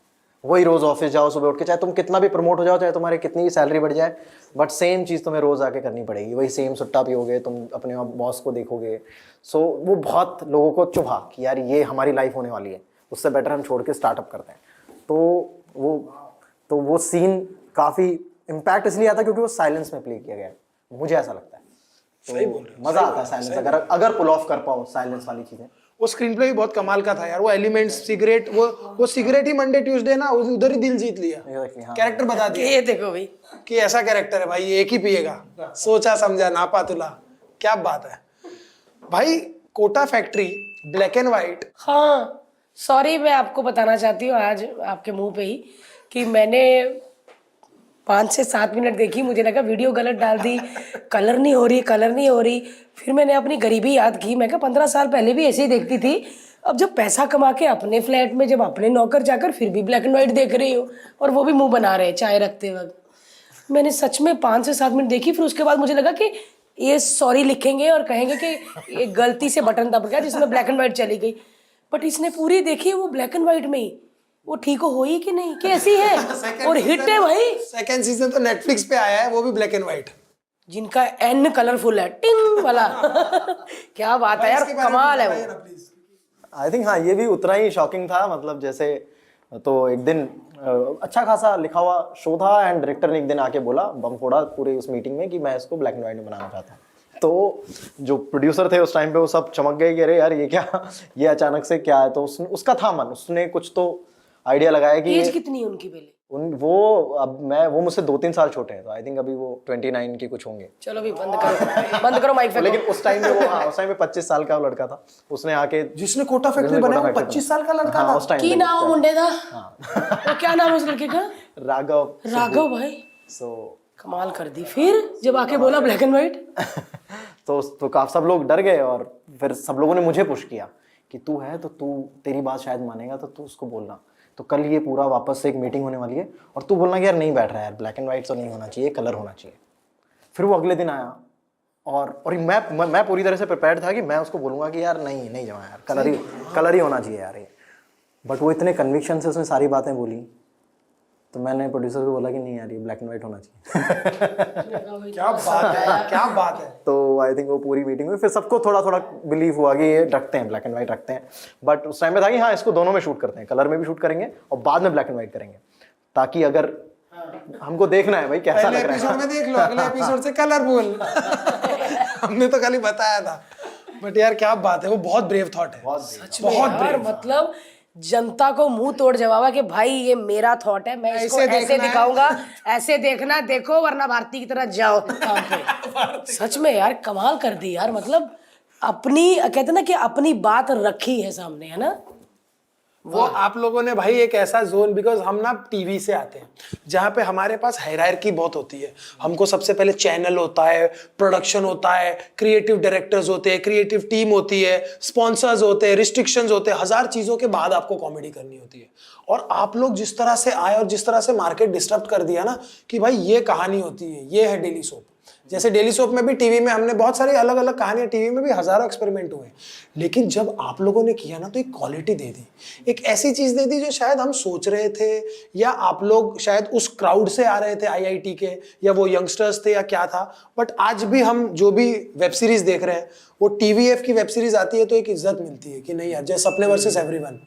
वही रोज ऑफिस जाओ सुबह उठ के, चाहे तुम कितना भी प्रमोट हो जाओ, चाहे तुम्हारे कितनी भी सैलरी बढ़ जाए, बट सेम चीज़ तुम्हें रोज आके करनी पड़ेगी, वही सेम सुट्टा पियोगे, तुम अपने बॉस को देखोगे। सो वो बहुत लोगों को चुभा कि यार ये हमारी लाइफ होने वाली है, उससे बेटर हम छोड़ के स्टार्टअप करते हैं। तो वो सीन काफ़ी इम्पैक्ट इसलिए आता है क्योंकि वो साइलेंस में प्ले किया गया है, मुझे ऐसा लगता है। तो मजा आता है साइलेंस, अगर पुल ऑफ कर पाओ साइलेंस वाली चीजें। वो स्क्रीन प्ले भी बहुत कमाल का था यार, वो एलिमेंट्स, सिगरेट, वो सिगरेट ही मंडे ट्यूसडे ना उधर ही दिल जीत लिया। कैरेक्टर बता दिया, ये देखो भाई कि ऐसा कैरेक्टर है भाई, ये एक ही पिएगा, सोचा समझा नापा तुला। क्या बात है भाई। Kota factory black and white. हाँ सॉरी, मैं आपको बताना चाहती हूँ आज आपके मुंह पे ही कि मैंने 5 से 7 मिनट देखी, मुझे लगा वीडियो गलत डाल दी, कलर नहीं हो रही। फिर मैंने अपनी गरीबी याद की, मैं कहा 15 साल पहले भी ऐसे ही देखती थी। अब जब पैसा कमा के अपने फ्लैट में, जब अपने नौकर जाकर फिर भी ब्लैक एंड व्हाइट देख रही हो, और वो भी मुंह बना रहे चाय रखते वक्त। मैंने सच में 5 से 7 मिनट देखी, फिर उसके बाद मुझे लगा कि ये सॉरी लिखेंगे और कहेंगे कि एक गलती से बटन दब गया जिसमें ब्लैक एंड व्हाइट चली गई। बट इसने पूरी देखी वो ब्लैक एंड व्हाइट में ही, वो ठीक हो ही कि नहीं, कैसी है, और हिट है भाई। सेकंड सीजन तो नेटफ्लिक्स पे आया है, वो भी ब्लैक एंड व्हाइट, जिनका एन कलरफुल है, टिंग वाला। क्या बात है यार, कमाल है वो। आई थिंक हाँ, ये भी उतना ही शॉकिंग था। मतलब जैसे तो एक दिन अच्छा खासा लिखा हुआ शो था एंड डायरेक्टर ने एक दिन आके बोला, बम फोड़ा पूरे उस मीटिंग में, कि मैं इसको ब्लैक एंड व्हाइट में बनाना चाहता हूँ। तो जो प्रोड्यूसर थे उस टाइम पे वो सब चमक गए कि अरे यार ये क्या, ये अचानक से क्या है। तो उसका था मन, उसने कुछ तो आइडिया लगाया कि एज कितनी है उनकी पहले? वो मुझसे 2-3 साल छोटे हैं, तो आई थिंक अभी वो 29 के कुछ होंगे। चलो भी बंद करो माइक पे। लेकिन उस टाइम में उस टाइम में 25 साल का वो लड़का था, उसने आके जिसने कोटा फैक्ट्री बनाया, 25 साल का लड़का था। उस टाइम की नाम मुंडे था। तो क्या नाम है उस लड़के का? राघव भाई सो कमाल कर दी। फिर जब आके बोला ब्लैक एंड व्हाइट, तो काफी सब लोग डर गए और फिर सब लोगों ने मुझे पुश किया कि तू है तो तू, तेरी बात शायद मानेगा तो तू उसको बोलना। तो कल ये पूरा वापस से एक मीटिंग होने वाली है और तू बोलना कि यार नहीं बैठ रहा है यार, ब्लैक एंड व्हाइट तो नहीं होना चाहिए, कलर होना चाहिए। फिर वो अगले दिन आया और मैं पूरी तरह से प्रिपेयर्ड था कि मैं उसको बोलूँगा कि यार नहीं जमा यार, कलर ही होना चाहिए यार ये। बट वो इतने कन्विक्शन से उसने सारी बातें बोली, तो मैंने प्रोड्यूसर को बोला कि नहीं यार ये ब्लैक एंड व्हाइट होना चाहिए। क्या बात है, क्या बात है। तो आई थिंक वो पूरी मीटिंग में फिर सबको थोड़ा थोड़ा बिलीव हुआ कि ये रखते हैं, ब्लैक एंड व्हाइट रखते हैं। बट उस टाइम पे था कि हाँ इसको दोनों में शूट करते हैं, कलर में भी शूट करेंगे और बाद में ब्लैक एंड व्हाइट करेंगे, ताकि अगर हमको देखना है भाई कैसा पहले लग रहा एपिसोड है। में देख लो, अगले एपिसोड से कलरफुल। हमने तो खाली बताया था, बट यार क्या बात है, वो बहुत ब्रेव थॉट है, सच में यार, मतलब जनता को मुंह तोड़ जवाब है कि भाई ये मेरा थॉट है, मैं इसको ऐसे दिखाऊंगा, ऐसे देखना, देखो वरना भारती की तरह जाओ काम पे। सच में यार कमाल कर दी यार, मतलब अपनी कहते ना कि अपनी बात रखी है सामने, है ना। वो आप लोगों ने भाई एक ऐसा जोन, बिकॉज हम ना टीवी से आते हैं जहाँ पे हमारे पास हायरार्की बहुत होती है। हमको सबसे पहले चैनल होता है, प्रोडक्शन होता है, क्रिएटिव डायरेक्टर्स होते हैं, क्रिएटिव टीम होती है, स्पॉन्सर्स होते हैं, रिस्ट्रिक्शंस होते हैं, हजार चीज़ों के बाद आपको कॉमेडी करनी होती है। और आप लोग जिस तरह से आए और जिस तरह से मार्केट डिस्टर्ब कर दिया ना कि भाई ये कहानी होती है, ये है डेली सोप। जैसे डेली सोप में भी, टीवी में हमने बहुत सारी अलग अलग कहानियां, टीवी में भी हजारों एक्सपेरिमेंट हुए, लेकिन जब आप लोगों ने किया ना तो एक क्वालिटी दे दी, एक ऐसी चीज दे दी जो शायद हम सोच रहे थे, या आप लोग शायद उस क्राउड से आ रहे थे आईआईटी के, या वो यंगस्टर्स थे, या क्या था। बट आज भी हम जो भी वेब सीरीज देख रहे हैं, वो टीवीएफ की वेब सीरीज आती है तो एक इज्जत मिलती है कि नहीं यार, जैसे सपने वर्सेस एवरीवन,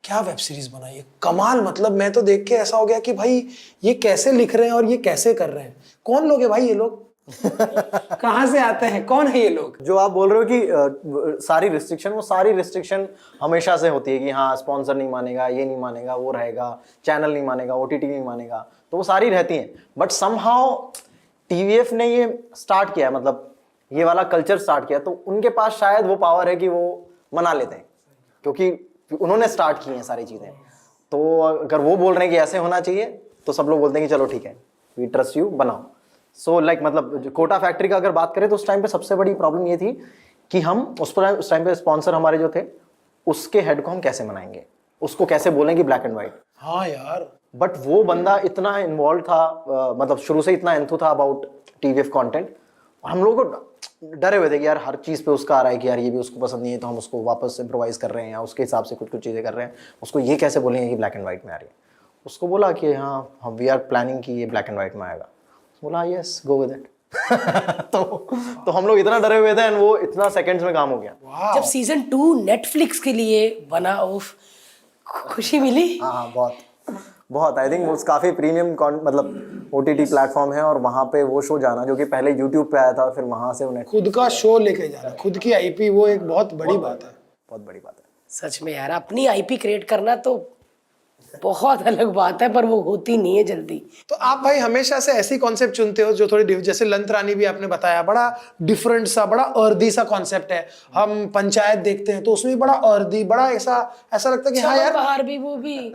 क्या वेब सीरीज बनाई है, कमाल। मतलब मैं तो देख के ऐसा हो गया कि भाई ये कैसे लिख रहे हैं और ये कैसे कर रहे हैं, कौन लोग है भाई ये लोग, कहाँ से आते हैं, कौन है ये लोग। जो आप बोल रहे हो कि सारी रिस्ट्रिक्शन, वो सारी रिस्ट्रिक्शन हमेशा से होती है कि हाँ स्पॉन्सर नहीं मानेगा, ये नहीं मानेगा, वो रहेगा, चैनल नहीं मानेगा, ओटीटी नहीं मानेगा, तो वो सारी रहती हैं। बट समहाउ टीवीएफ ने ये स्टार्ट किया, मतलब ये वाला कल्चर स्टार्ट किया, तो उनके पास शायद वो पावर है कि वो मना लेते हैं, क्योंकि उन्होंने स्टार्ट की हैं सारी चीज़ें। तो अगर वो बोल रहे हैं कि ऐसे होना चाहिए, तो सब लोग बोलते हैं कि चलो ठीक है, वी ट्रस्ट यू, बनाओ। सो लाइक मतलब कोटा फैक्ट्री का अगर बात करें तो उस टाइम पे सबसे बड़ी प्रॉब्लम ये थी कि हम उस टाइम पे स्पॉन्सर हमारे जो थे, उसके हेड को हम कैसे मनाएंगे, उसको कैसे बोलेंगे ब्लैक एंड व्हाइट। हाँ यार, बट वो बंदा इतना इन्वॉल्व था, मतलब शुरू से इतना एंथू था अबाउट टीवीएफ कंटेंट, और हम लोग डरे हुए थे कि यार हर चीज़ पे उसका आ रहा है कि यार ये भी उसको पसंद नहीं है, तो हम उसको वापस इम्प्रोवाइज कर रहे हैं या उसके हिसाब से कुछ चीज़ें कर रहे हैं, उसको ये कैसे बोलेंगे कि ब्लैक एंड व्हाइट में आ रही है। उसको बोला कि हाँ हम वी आर प्लानिंग कि ये ब्लैक एंड व्हाइट में आएगा, बोला यस गो विद इट। तो हम लोग इतना डरे हुए थे एंड वो इतना सेकंड्स में काम हो गया। जब सीजन 2 नेटफ्लिक्स के लिए बना, उफ, खुशी मिली। हाँ बहुत आई थिंक वो काफ़ी प्रीमियम मतलब ओटीटी प्लेटफॉर्म है, और वहाँ पे वो शो जाना जो कि पहले यूट्यूब पे आया था, फिर वहाँ से उन्हें खुद का शो लेके जाना, खुद की आईपी, वो एक बहुत बड़ी बात है, बहुत बड़ी बात है। सच में यार, अपनी आईपी क्रिएट करना तो बहुत अलग बात है, पर वो होती नहीं है जल्दी। तो आप भाई हमेशा से ऐसी कॉन्सेप्ट चुनते हो जो थोड़ी जैसे लंत रानी भी आपने बताया, बड़ा डिफरेंट सा, बड़ा अर्दी सा कॉन्सेप्ट है। हम पंचायत देखते हैं तो उसमें बड़ा अर्दी, बड़ा ऐसा लगता है कि हाँ यार, बाहर भी वो भी है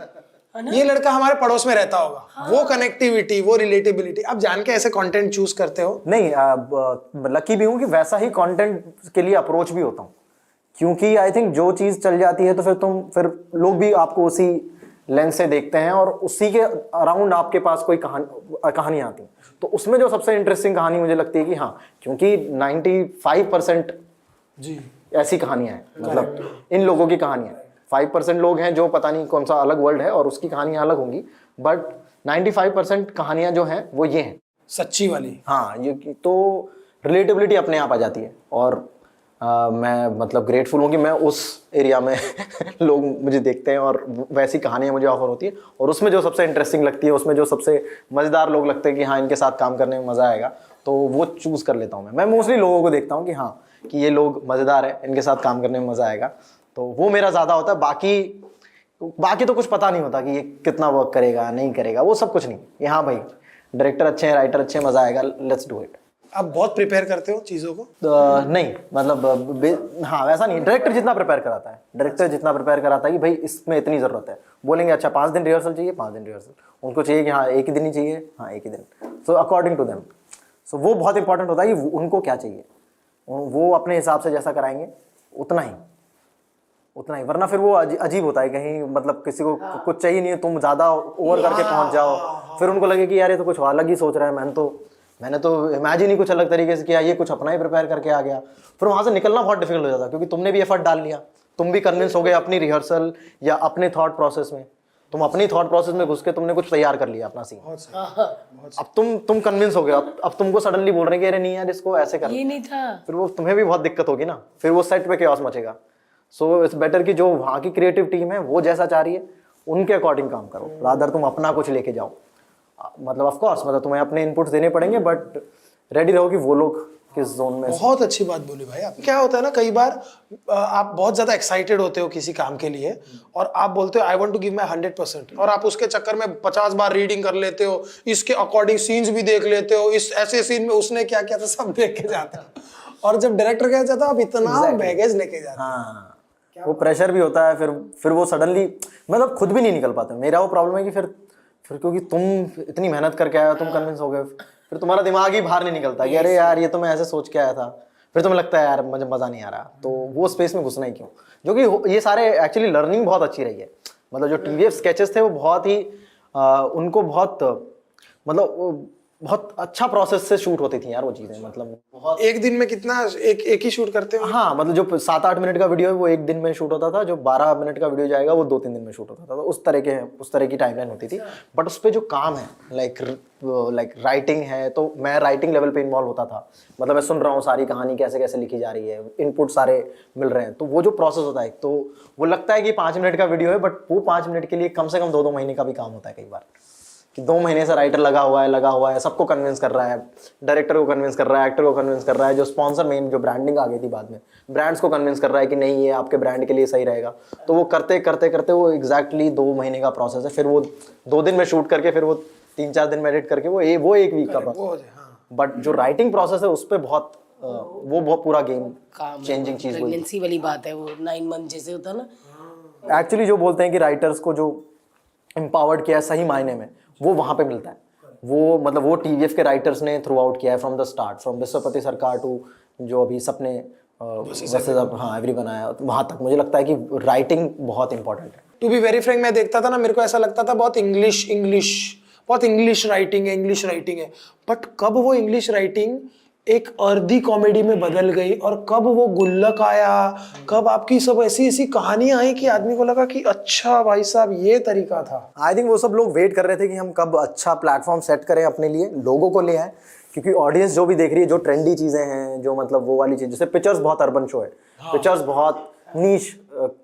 ना? ये लड़का हमारे पड़ोस में रहता होगा। हाँ। वो कनेक्टिविटी, वो रिलेटेबिलिटी, आप जान के ऐसे कंटेंट चूज करते हो? नहीं, लकी भी हूँ कि वैसा ही कंटेंट के लिए अप्रोच भी होता हूँ, क्योंकि आई थिंक जो चीज़ चल जाती है तो फिर लोग भी आपको उसी लेंस से देखते हैं, और उसी के अराउंड आपके पास कोई कहानी आती है, तो उसमें जो सबसे इंटरेस्टिंग कहानी मुझे लगती है कि हाँ, क्योंकि 95% जी ऐसी कहानियां हैं, मतलब इन लोगों की कहानियां, 5% लोग हैं जो पता नहीं कौन सा अलग वर्ल्ड है और उसकी कहानियां अलग होंगी, बट 95% कहानियां जो हैं वो ये हैं, सच्ची वाली। हाँ, ये तो रिलेटेबिलिटी अपने आप आ जाती है। और मैं मतलब ग्रेटफुल हूँ कि मैं उस एरिया में लोग मुझे देखते हैं और वैसी कहानियाँ मुझे ऑफर होती है, और उसमें जो सबसे इंटरेस्टिंग लगती है, उसमें जो सबसे मज़ेदार लोग लगते हैं कि हाँ इनके साथ काम करने में मज़ा आएगा, तो वो चूज़ कर लेता हूँ मैं मोस्टली लोगों को देखता हूँ कि हाँ कि ये लोग मज़ेदार है, इनके साथ काम करने में मज़ा आएगा, तो वो मेरा ज़्यादा होता है। बाकी तो कुछ पता नहीं होता कि ये कितना वर्क करेगा नहीं करेगा, वो सब कुछ नहीं। हाँ भाई डायरेक्टर अच्छे हैं, राइटर अच्छे हैं, मज़ा आएगा, लेट्स डू इट। आप बहुत प्रिपेयर करते हो चीजों को? नहीं मतलब हाँ वैसा नहीं, डायरेक्टर जितना प्रिपेयर कराता है, डायरेक्टर जितना प्रिपेयर कराता है कि भाई इसमें इतनी ज़रूरत है, बोलेंगे अच्छा 5 दिन रिहर्सल चाहिए, 5 दिन रिहर्सल, उनको चाहिए कि हाँ एक ही दिन ही चाहिए, हाँ एक ही दिन, सो अकॉर्डिंग टू देम। सो वो बहुत इंपॉर्टेंट होता है कि उनको क्या चाहिए, वो अपने हिसाब से जैसा कराएंगे उतना ही, वरना फिर वो अजीब होता है कहीं, मतलब किसी को कुछ चाहिए नहीं है, तुम ज़्यादा ओवर करके पहुँच जाओ, फिर उनको लगे कि यार ये तो कुछ अलग ही सोच रहा है, मैंने तो इमेजिन ही कुछ अलग तरीके से किया, ये कुछ अपना ही प्रिपेयर करके आ गया, फिर वहाँ से निकलना बहुत डिफिकल्ट हो जाता है, क्योंकि तुमने भी एफर्ट डाल लिया, तुम भी कन्विंस हो गए अपनी रिहर्सल या अपने थॉट प्रोसेस में, तुम अपनी थॉट प्रोसेस में घुस के तुमने कुछ तैयार कर लिया अपना सीन, अब तुम कन्विंस हो गए, अब तुमको सडनली बोल रहे हैं कि अरे नहीं यार इसको ऐसे कर, ये नहीं था, फिर वो तुम्हें भी बहुत दिक्कत होगी ना, फिर वो सेट पे केओस मचेगा। सो इट्स बेटर कि जो वहाँ की क्रिएटिव टीम है वो जैसा चाह रही है उनके अकॉर्डिंग काम करो, रादर तुम अपना कुछ लेके जाओ, मतलब ऑफ कोर्स मतलब तुम्हें अपने इनपुट्स देने पड़ेंगे, बट रेडी रहो कि वो लोग किस जोन में। बहुत अच्छी बात बोली भाई आप। क्या होता है ना, कई बार आप बहुत ज्यादा एक्साइटेड होते हो किसी काम के लिए और आप बोलते हो I want to give my 100%, और आप उसके चक्कर में 50 बार रीडिंग कर लेते हो, इसके अकॉर्डिंग सीन्स भी देख लेते हो, इस ऐसे सीन में उसने क्या किया था सब देख के जाते हो, और जब डायरेक्टर कह जाता है आप इतना बैगेज लेके जाते हो। हाँ वो प्रेशर भी होता है, फिर वो सडनली मतलब खुद भी नहीं निकल पाते। मेरा वो प्रॉब्लम है कि फिर क्योंकि तुम इतनी मेहनत करके आए हो, तुम कन्विंस हो गए, फिर तुम्हारा दिमाग ही बाहर नहीं निकलता कि अरे यार ये तो मैं ऐसे सोच के आया था, फिर तुम्हें लगता है यार मुझे मज़ा नहीं आ रहा, तो वो स्पेस में घुसना ही क्यों। जो कि ये सारे एक्चुअली लर्निंग बहुत अच्छी रही है, मतलब जो टीवीएफ स्केचेस थे वो बहुत ही उनको बहुत अच्छा प्रोसेस से शूट होती थी यार वो चीज़ें, मतलब बहुत। एक दिन में कितना एक ही शूट करते हो? हाँ मतलब जो 7-8 मिनट का वीडियो है वो एक दिन में शूट होता था, जो 12 मिनट का वीडियो जाएगा वो 2-3 दिन में शूट होता था, तो उस तरह की टाइमलाइन होती थी। बट उस पर जो काम है लाइक राइटिंग है, तो मैं राइटिंग लेवल पे इन्वॉल्व होता था, मतलब मैं सुन रहा हूँ सारी कहानी कैसे कैसे लिखी जा रही है, इनपुट सारे मिल रहे हैं, तो वो जो प्रोसेस होता है, तो वो लगता है कि 5 मिनट का वीडियो है, बट वो 5 मिनट के लिए कम से कम 2-2 महीने का भी काम होता है कई बार, कि 2 महीने से राइटर लगा हुआ है, सबको कन्विंस कर रहा है, डायरेक्टर को कन्विंस कर रहा है, एक्टर को कन्विंस कर रहा है, जो स्पॉन्सर मेन जो ब्रांडिंग आ गई थी बाद में, ब्रांड्स को कन्विंस कर रहा है कि नहीं ये आपके ब्रांड के लिए सही रहेगा। तो वो करते करते वो एग्जैक्टली 2 महीने का प्रोसेस है, फिर वो 2 दिन में शूट करके फिर वो 3-4 दिन में एडिट करके वो 1 वीक का प्रोसेस। बट जो राइटिंग प्रोसेस है उस पर बहुत पूरा गेम चेंजिंग चीज़। प्रेगनेंसी वाली बात है, वो 9 मंथ जैसे होता है ना, एक्चुअली जो बोलते हैं कि राइटर्स को जो एम्पावर्ड किया है सही मायने में, वो वहाँ पे मिलता है। वो टीवीएफ के राइटर्स ने थ्रू आउट किया है फ्रॉम द स्टार्ट, फ्रॉम विश्वपति सरकार टू जो अभी सपने हाँ एवरीवन आया, वहाँ तक मुझे लगता है कि राइटिंग बहुत इंपॉर्टेंट है। टू बी वेरी फ्रैंक, मैं देखता था ना, मेरे को ऐसा लगता था बहुत इंग्लिश राइटिंग है, बट कब वो इंग्लिश राइटिंग एक अर्धी कॉमेडी में बदल गई और कब वो गुल्लक आया, कब आपकी सब ऐसी कहानियां आई कि आदमी को लगा कि अच्छा भाई साहब ये तरीका था। आई थिंक वो सब लोग वेट कर रहे थे कि हम कब अच्छा प्लेटफॉर्म सेट करें अपने लिए, लोगों को ले आए, क्योंकि ऑडियंस जो भी देख रही है, जो ट्रेंडी चीज़ें हैं, जो मतलब वो वाली चीज़, जैसे पिक्चर्स बहुत अर्बन शो है, पिक्चर्स बहुत नीश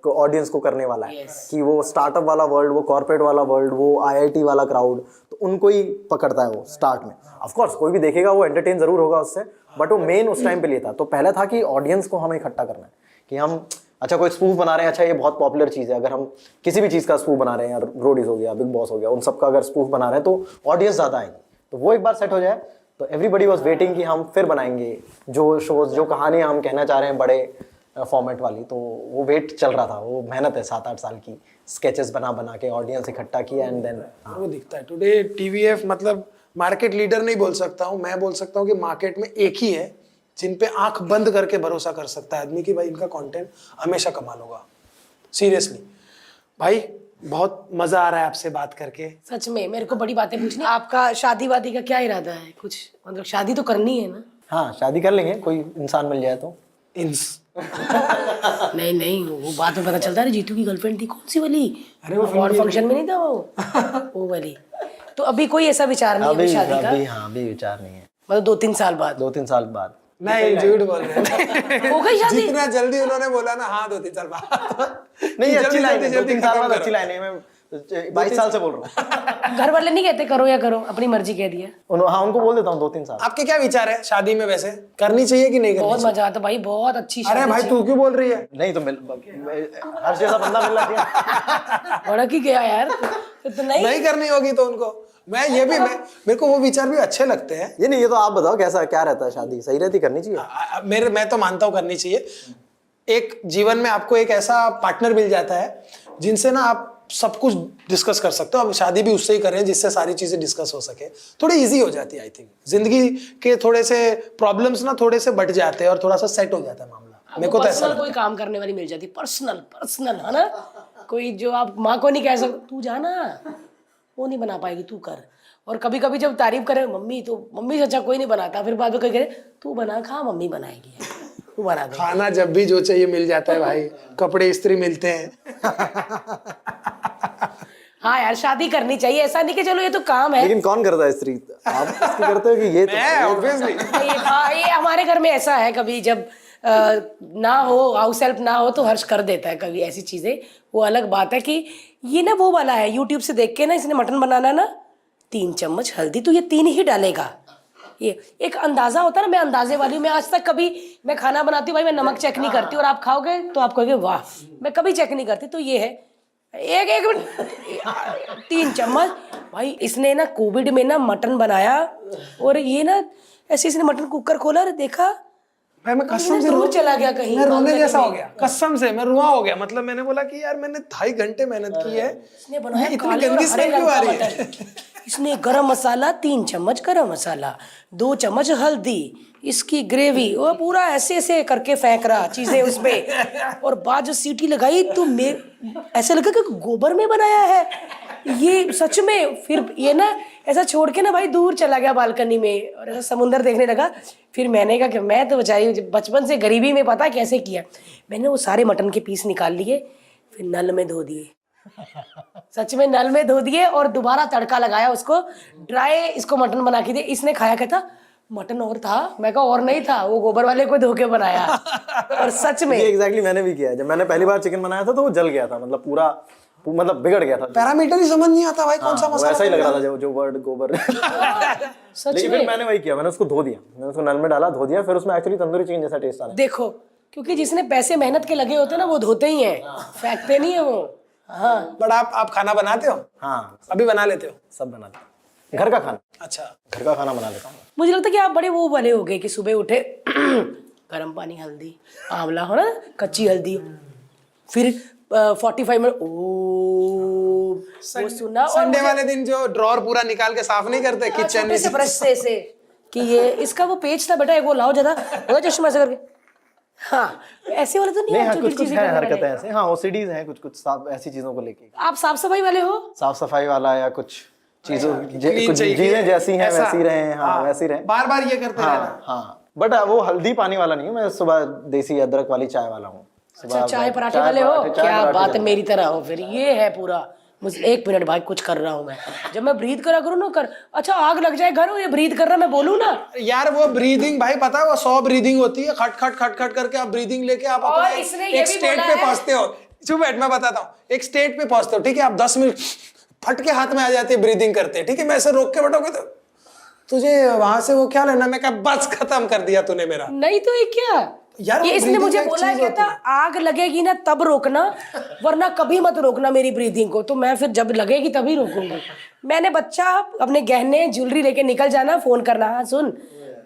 ऑडियंस को करने वाला है, कि वो स्टार्टअप वाला वर्ल्ड, वो कॉर्पोरेट वाला वर्ल्ड, वो आईआईटी वाला क्राउड, तो उनको ही पकड़ता है वो स्टार्ट में। ऑफ कोर्स कोई भी देखेगा वो एंटरटेन जरूर होगा उससे, बट वो मेन उस टाइम पे लिए था। तो पहले था कि ऑडियंस को हमें इकट्ठा करना है, कि हम अच्छा कोई स्पूफ बना रहे हैं, अच्छा ये बहुत पॉपुलर चीज़ है, अगर हम किसी भी चीज़ का स्पूफ बना रहे हैं, रोडीज हो गया, बिग बॉस हो गया, उन सब का अगर स्पूफ बना रहे हैं तो ऑडियंस ज़्यादा आएंगे। तो वो एक बार सेट हो जाए तो एवरीबडी वॉज वेटिंग कि हम फिर बनाएंगे जो शोज, जो कहानियाँ हम कहना चाह रहे हैं बड़े फॉर्मेट वाली, तो वो वेट चल रहा था, वो मेहनत है 7-8 साल की, स्केचेस बना के ऑडियंस इकट्ठा किया एंड देन वो दिखता है। टुडे टीवीएफ मतलब मार्केट लीडर नहीं बोल सकता हूँ, मैं बोल सकता हूँ कि मार्केट में एक ही है जिन पे आंख बंद करके भरोसा कर सकता है आदमी कि भाई इनका कंटेंट हमेशा कमाल होगा। सीरियसली भाई बहुत मजा आ रहा है आपसे बात करके, सच में। मेरे को बड़ी बातें पूछनी। आपका शादी वादी का क्या इरादा है? कुछ मतलब शादी तो करनी है ना? हाँ शादी कर लेंगे, कोई इंसान मिल जाए तो। नहीं वो बात में पता चलता है, जीतू की गर्लफ्रेंड थी, कौन सी वाली? अरे वो फंक्शन में नहीं था वो वाली। तो अभी कोई ऐसा विचार नहीं है शादी का? अभी विचार नहीं है, मतलब 2-3 साल बाद? 2-3 साल बाद नहीं, झूठ बोल रहे हैं। हो गई शादी? जितना जल्दी उन्होंने बोला ना, हाँ 2-3 साल बाद नहीं, अच्छी लाइन है, 2-3 साल बाद अच्छी लाइन है। मैं 22 साल से बोल रहा हूँ। घर वाले नहीं कहते करो या करो, अपनी मर्जी कह दिया? हाँ उनको बोल देता हूँ 2-3 साल। आपके क्या विचार है शादी में? वैसे करनी चाहिए कि नहीं करनी? बहुत मजा आता भाई, बहुत अच्छी शादी। अरे भाई तू क्यों बोल रही है? नहीं तो हर जैसा बंदा मिलना चाहिए। बड़ा की गया यार, तो नहीं करनी होगी तो उनको मेरे को वो विचार भी अच्छे लगते हैं। ये नहीं, ये तो आप बताओ कैसा क्या रहता है, शादी सही रहती, करनी चाहिए? मैं तो मानता हूँ करनी चाहिए। एक जीवन में आपको एक ऐसा पार्टनर मिल जाता है जिनसे ना आप सब कुछ डिस्कस कर सकते हो। अब शादी भी उससे ही करें जिससे सारी चीजें डिस्कस हो सके, थोड़ी इजी हो जाती है। आई थिंक जिंदगी के थोड़े से प्रॉब्लम्स ना थोड़े से बढ़ जाते हैं और थोड़ा सा सेट हो जाता है मामला। मेरे को तो ऐसा कोई काम करने वाली मिल जाती, पर्सनल है ना, कोई जो आप माँ को नहीं कह सकते तू जाना, वो नहीं बना पाएगी, तू कर। और कभी कभी जब तारीफ करे मम्मी, तो मम्मी से अच्छा कोई नहीं बनाता, फिर बाद में कह तू बना खा, मम्मी बनाएगी, तू बना दे। खाना जब भी जो चाहिए मिल जाता है भाई, कपड़े इस्त्री मिलते हैं। हाँ यार, शादी करनी चाहिए, ऐसा नहीं कि चलो ये तो काम है। लेकिन कौन करता है स्त्री? आप इसकी करते हो कि ये? तो ऑब्वियसली ये हमारे घर में ऐसा है, कभी जब ना हो, हाउस हेल्प ना हो तो हर्ष कर देता है कभी ऐसी चीजें। वो अलग बात है कि ये ना वो वाला है, यूट्यूब से देख के ना इसने मटन बनाना ना, 3 चम्मच हल्दी, तो ये 3 ही डालेगा। ये एक अंदाजा होता है ना, मैं अंदाजे वाली हूँ। मैं आज तक कभी मैं खाना बनाती हूँ भाई, मैं नमक चेक नहीं करती, और आप खाओगे तो आप कहोगे वाह, मैं कभी चेक नहीं करती। तो ये है एक मिनट 3 चम्मच भाई। इसने ना कोविड में ना मटन बनाया, और ये ना ऐसे इसने मटन कुकर खोला और देखा भाई मैं कसम से दूर चला गया कहीं, मैं रोने जैसा हो गया, कसम से मैं रुआ हो गया। मतलब मैंने बोला कि यार मैंने 2.5 घंटे मेहनत की है, इसने बनाया इतनी काले और गंदी हरे स्मेल रंग क्यों आ का रही है? मटन। इसने गरम मसाला 3 चम्मच गरम मसाला, 2 चम्मच हल्दी, इसकी ग्रेवी, वो पूरा ऐसे ऐसे करके फेंक रहा चीजें उसमें। और बाद जो सीटी लगाई तो ऐसे लगा कि गोबर में बनाया है ये सच में। फिर ये ना ऐसा छोड़ के ना भाई दूर चला गया बालकनी में, और ऐसा समुंदर देखने लगा। फिर मैंने कहा कि मैं तो बचाई बचपन से गरीबी में, पता कैसे किया मैंने, वो सारे मटन के पीस निकाल लिए, फिर नल में धो दिए, सच में नल में धो दिए, और दोबारा तड़का लगाया उसको, ड्राई इसको मटन बना के दिए। इसने खाया, कहता मटन और था। मैं कहा और नहीं था, वो गोबर वाले को धो के बनाया। और सच में एग्जैक्टली मैंने भी किया है। जब मैंने पहली बार चिकन बनाया था तो वो जल गया था, मतलब पूरा मतलब बिगड़ गया था। पैरामीटर ही समझ नहीं आता भाई, कौन सा मसाला। ऐसा ही लग रहा था जो वर्ड गोबर। सच लेकिन में फिर मैंने वही किया, मैंने उसको धो दिया, मैंने उसको नल में डाला, धो दिया, फिर उसमें एक्चुअली तंदूरी चिकन जैसा टेस्ट आ रहा है। देखो, क्योंकि जिसने पैसे मेहनत के लगे होते हैं ना, वो धोते ही हैं, फेंकते नहीं है वो। हाँ, बट आप खाना बनाते हो? हाँ, अभी बना लेते हो? सब बनाते हैं, घर का खाना। अच्छा, घर का खाना बना लेता हूँ। मुझे लगता है कि आप बड़े वो वाले हो गए कि सुबह उठे गर्म पानी, हल्दी, आंवला हो ना, कच्ची हल्दी, फिर 45 मिनट वो सुना। और संडे वाले दिन जो ड्रॉर पूरा निकाल के साफ नहीं करते किचन छोटे से ब्रश से ऐसे कि ये इसका वो पेज था बेटा, एक वो लाओ ज्यादा, वो चश्मा से करके। हाँ, ऐसे वाले तो नहीं, हाँ, छोटी कुछ चीजें है करने वाले। हरकतें ऐसे, हाँ ओसीडीज हैं कुछ साफ ऐसी चीजों को लेके। आप साफ सफाई वाले हो? साफ सफाई वाला या कुछ चीजों clean कुछ चाहिए, चीजें जैसी हैं ऐसा। वैसी रहे, हाँ वैसी रहे, बार बार ये करते रहना। हाँ हाँ। बट वो हल्दी पानी वाला नहीं हूँ मैं, सुबह देसी अदरक वाली चाय वाला हूँ। अच्छा, चाय पराठे वाले हो? क्या बात है, मेरी तरह हो फिर। ये है पूरा। मुझे 1 मिनट भाई, कुछ कर रहा हूँ मैं, जब मैं ब्रीथ करा करूँ ना कर, अच्छा आग लग जाए घर, ये ब्रीथ कर रहा मैं बोलूँ ना यार वो ब्रीदिंग भाई पता है, वो 100 ब्रीदिंग होती है, खट खट खट खट करके आप ब्रीदिंग लेके आप और अपने इसने ये एक भी स्टेट बोला पे है- पहुंचते हो। चुप बैठ, मैं बताता हूँ। एक स्टेट पे पहुंचते हो, ठीक है, आप 10 मिनट फट के हाथ में आ जाती है ब्रीदिंग करते हैं, ठीक है, मैं ऐसे रोक के बैठोगे तो तुझे वहां से वो क्या लेना। मैं कहा बस खत्म कर दिया तूने मेरा। नहीं तो ये क्या यार ये वो इसने breathing मुझे एक बोला है, चीज कहता आग लगेगी ना तब रोकना, वरना कभी मत रोकना मेरी ब्रीदिंग को। तो मैं फिर जब लगेगी तभी रोकूंगी। मैंने बच्चा अपने गहने ज्वेलरी लेके निकल जाना, फोन करना, हाँ सुन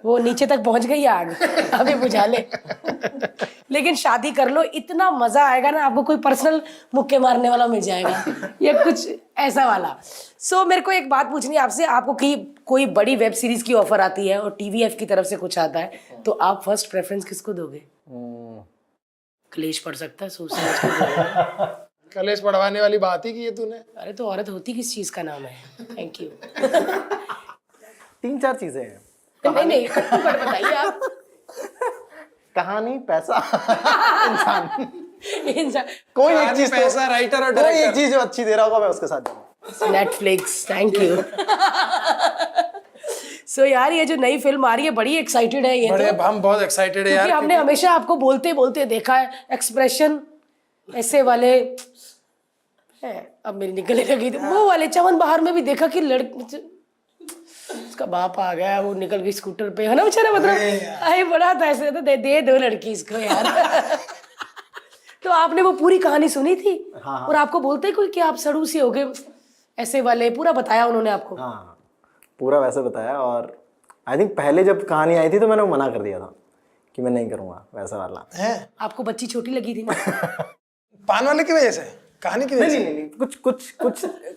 वो नीचे तक पहुंच गई आग, अभी बुझा ले। लेकिन शादी कर लो, इतना मजा आएगा ना आपको, कोई पर्सनल मुक्के मारने वाला मिल जाएगा या कुछ ऐसा वाला। सो मेरे को एक बात पूछनी है आपसे, आपको कि कोई बड़ी वेब सीरीज की ऑफर आती है और टीवीएफ की तरफ से कुछ आता है, तो आप फर्स्ट प्रेफरेंस किसको दोगे? क्लेश पड़ सकता है, सोच समझ के दोगे। कलेश पढ़वाने वाली बात ही की है तूने। अरे तो औरत होती किस चीज का नाम है? Thank you. 3-4 चीजें हैं। नहीं कट्टू कर बताइए आप। कहानी, पैसा, इंसान। इंसान, कोई एक चीज, पैसा, राइटर और कोई एक डायरेक्टर। चीज जो अच्छी दे रहा होगा मैं उसके साथ जाऊंगा। Netflix, thank you. सो यार ये जो नई फिल्म आ रही है बड़ी एक्साइटेड है ये बड़े तो, हम बहुत एक्साइटेड है क्योंकि यार। हमने हमेशा आपको बोलते बोलते देखा है, एक्सप्रेशन ऐसे वाले है। अब मेरी निकलने लगी थी वो वाले चमन बहार में भी देखा कि लड़की, उसका बाप आ गया, वो निकल गई स्कूटर पे, है ना बेचारा, मतलब आई बड़ा था ऐसे, तो दे दो लड़की इसको यार। तो आपने वो पूरी कहानी सुनी थी? हाँ। और आपको बोलते कोई कि आप सड़ू से हो गए, ऐसे वाले पूरा बताया उन्होंने आपको? हाँ पूरा वैसे बताया। और आई थिंक पहले जब कहानी आई थी तो मैंने मना कर दिया था कि मैं नहीं करूँगा वैसा वाला। है आपको बच्ची छोटी लगी थी ना? पान वाले की वजह से, कहानी की वजह से? नहीं,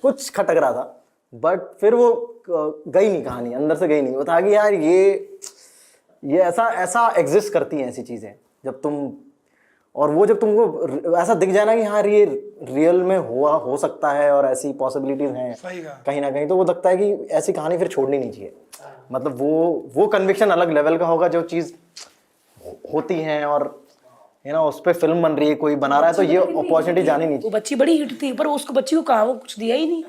कुछ खटक रहा था, बट फिर वो गई नहीं, कहानी अंदर से गई नहीं। वो था कि यार ये ऐसा एग्जिस्ट करती हैं ऐसी चीज़ें जब तुम, और वो जब तुमको ऐसा दिख जाए ना कि हाँ ये रियल में हो सकता है और ऐसी पॉसिबिलिटीज हैं सही कहा। कहीं ना कहीं, तो वो लगता है कि ऐसी कहानी फिर छोड़नी नहीं चाहिए। मतलब वो कन्विक्शन अलग लेवल का होगा, जो चीज़ होती है और उस पर फिल्म बन रही है, कोई बना रहा है, तो ये अपॉर्चुनिटी जानी नहीं वो बच्ची बड़ी हिट थी, पर उसको बच्ची को काम कुछ दिया ही नहीं।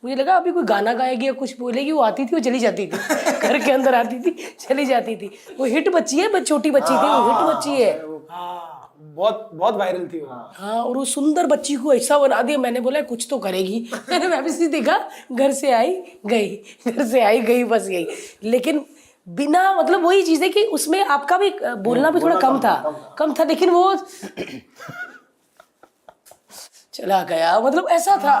मुझे लगा अभी कोई गाना गाएगी या कुछ बोलेगी, वो आती थी, वो चली जाती थी, घर के अंदर आती थी, चली जाती थी। वो हिट बच्ची है, छोटी बच्ची थी, वो हिट बच्ची है। हाँ, बहुत बहुत वायरल थी वो। हाँ, और वो सुंदर बच्ची को ऐसा बना दिया। मैंने बोला कुछ तो करेगी। मैंने वेब देखा, घर से आई गई, बस यही। लेकिन बिना मतलब वही चीज है कि उसमें आपका भी बोलना भी थोड़ा कम था, लेकिन वो चला गया, मतलब ऐसा था।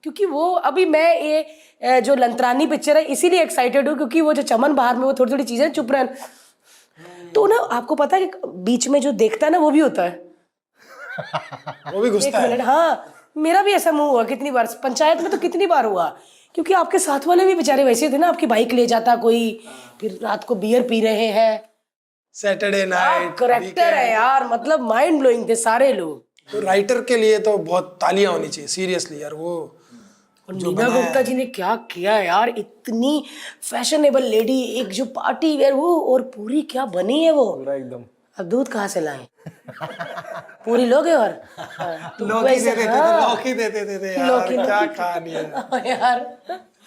क्योंकि वो अभी मैं ये जो लंतरानी पिक्चर है इसीलिए एक्साइटेड हूँ, क्योंकि वो जो चमन बाहर में वो थोड़ी थोड़ी चीजें चुप रहन, तो ना आपको पता है कि बीच में जो देखता है ना वो भी होता है, वो भी घुसता है। हाँ, मेरा भी ऐसा मुंह हुआ कितनी बार, पंचायत में तो कितनी बार हुआ, क्योंकि आपके साथ वाले भी बेचारे वैसे थे ना, आपकी बाइक ले जाता कोई, फिर रात को बियर पी रहे हैं। सैटरडे नाइट करेक्टर है यार, मतलब माइंड ब्लोइंग थे सारे लोग। तो राइटर के लिए तो बहुत तालियां होनी चाहिए सीरियसली यार। वो और नीना गुप्ता जी ने क्या किया यार, इतनी फैशनेबल लेडी, एक जो पार्टी वेयर वो, और पूरी क्या बनी है वो पूरा एकदम। अब दूध कहाँ से लाए? पूरी लोगे और लौकी देते थे यार, क्या कहानी है यार।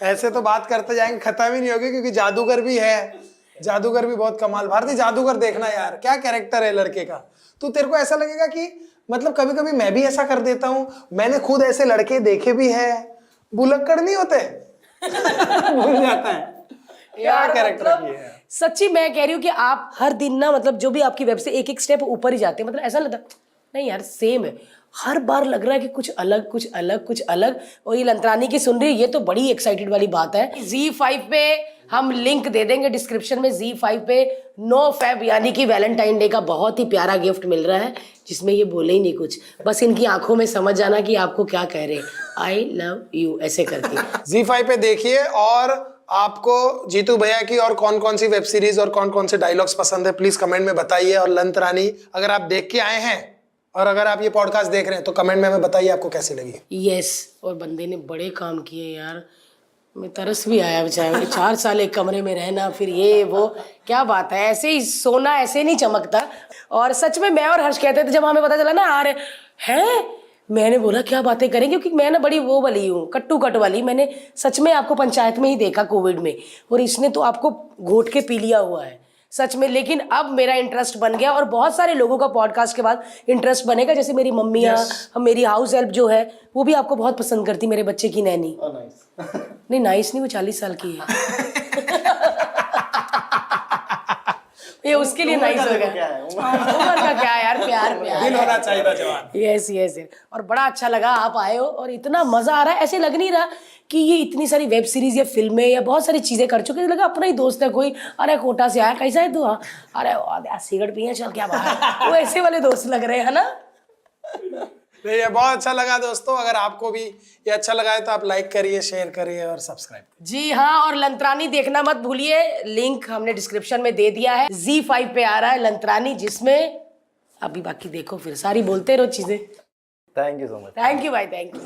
ऐसे तो बात करते जाएंगे, खत्म ही नहीं होगी, क्योंकि जादूगर भी है, जादूगर भी बहुत कमाल। भारती जादूगर देखना यार, क्या कैरेक्टर है लड़के का। तो तेरे को ऐसा लगेगा कि मतलब कभी कभी मैं भी ऐसा कर देता हूँ, मैंने खुद ऐसे लड़के देखे भी है, बुलक्कड़ नहीं होते। भूल जाता है यार कैरेक्टर मतलब की है। सच्ची मैं कह रही हूँ कि आप हर दिन ना, मतलब जो भी आपकी वेब से एक स्टेप ऊपर ही जाते हैं, मतलब ऐसा लगता नहीं यार सेम है, हर बार लग रहा है कि कुछ अलग। और ये लंतरानी की सुन रही है, ये तो बड़ी एक्साइटेड वाली बात है। ZEE5 पे हम लिंक दे देंगे डिस्क्रिप्शन में। ZEE5 पे नो फैब यानी कि वैलेंटाइन डे का बहुत ही प्यारा गिफ्ट मिल रहा है, जिसमें ये बोले ही नहीं कुछ, बस इनकी आंखों में समझ जाना कि आपको क्या कह रहे हैं, आई लव यू ऐसे करके। ZEE5 पे देखिए। और आपको जीतू भैया की और कौन कौन सी वेब सीरीज और कौन कौन से डायलॉग्स पसंद है, प्लीज कमेंट में बताइए। और लंतरानी अगर आप देख के आए हैं और अगर आप ये पॉडकास्ट देख रहे हैं तो कमेंट में हमें बताइए आपको कैसी लगी। यस, और बंदे ने बड़े काम किए यार, मैं तरस भी आया बेचारे। 4 साल एक कमरे में रहना, फिर ये वो, क्या बात है, ऐसे ही सोना ऐसे नहीं चमकता। और सच में मैं और हर्ष कहते थे जब हमें पता चला ना आ रहे हैं, मैंने बोला क्या बातें करेंगे, क्योंकि मैं ना बड़ी वो वाली हूँ, कट्टू कट वाली। मैंने सच में आपको पंचायत में ही देखा कोविड में, और इसने तो आपको घोट के पी लिया हुआ है सच में। लेकिन अब मेरा इंटरेस्ट बन गया, और बहुत सारे लोगों का पॉडकास्ट के बाद इंटरेस्ट बनेगा, जैसे मेरी मम्मियाँ, मेरी हाउस हेल्प जो है वो भी आपको बहुत पसंद करती, मेरे बच्चे की नैनी। नहीं नाइस नहीं, वो 40 साल की है। ये उसके लिए नाइस हो गया। उम्र का क्या है यार, प्यार दिल होना चाहिए था जवान। यस। और बड़ा अच्छा लगा आप आए हो, और इतना मजा आ रहा है, ऐसे लग नहीं रहा कि ये इतनी सारी वेब सीरीज या फिल्में या बहुत सारी चीजें कर चुके हैं, लगा अपना ही दोस्त है कोई। अरे कोटा से आया, कैसा है तू? अरे सिगरेट पिए चल क्या बाहर, वो ऐसे वाले दोस्त लग रहे हैं ना। नहीं, ये बहुत अच्छा लगा दोस्तों। अगर आपको भी ये अच्छा लगा है तो आप लाइक करिए, शेयर करिए और सब्सक्राइब करिए। जी हाँ, और लंतरानी देखना मत भूलिए, लिंक हमने डिस्क्रिप्शन में दे दिया है। ZEE5 पे आ रहा है लंतरानी, जिसमें अभी बाकी देखो, फिर सारी बोलते रहो चीजें। Thank you so much. Thank you भाई, थैंक यू।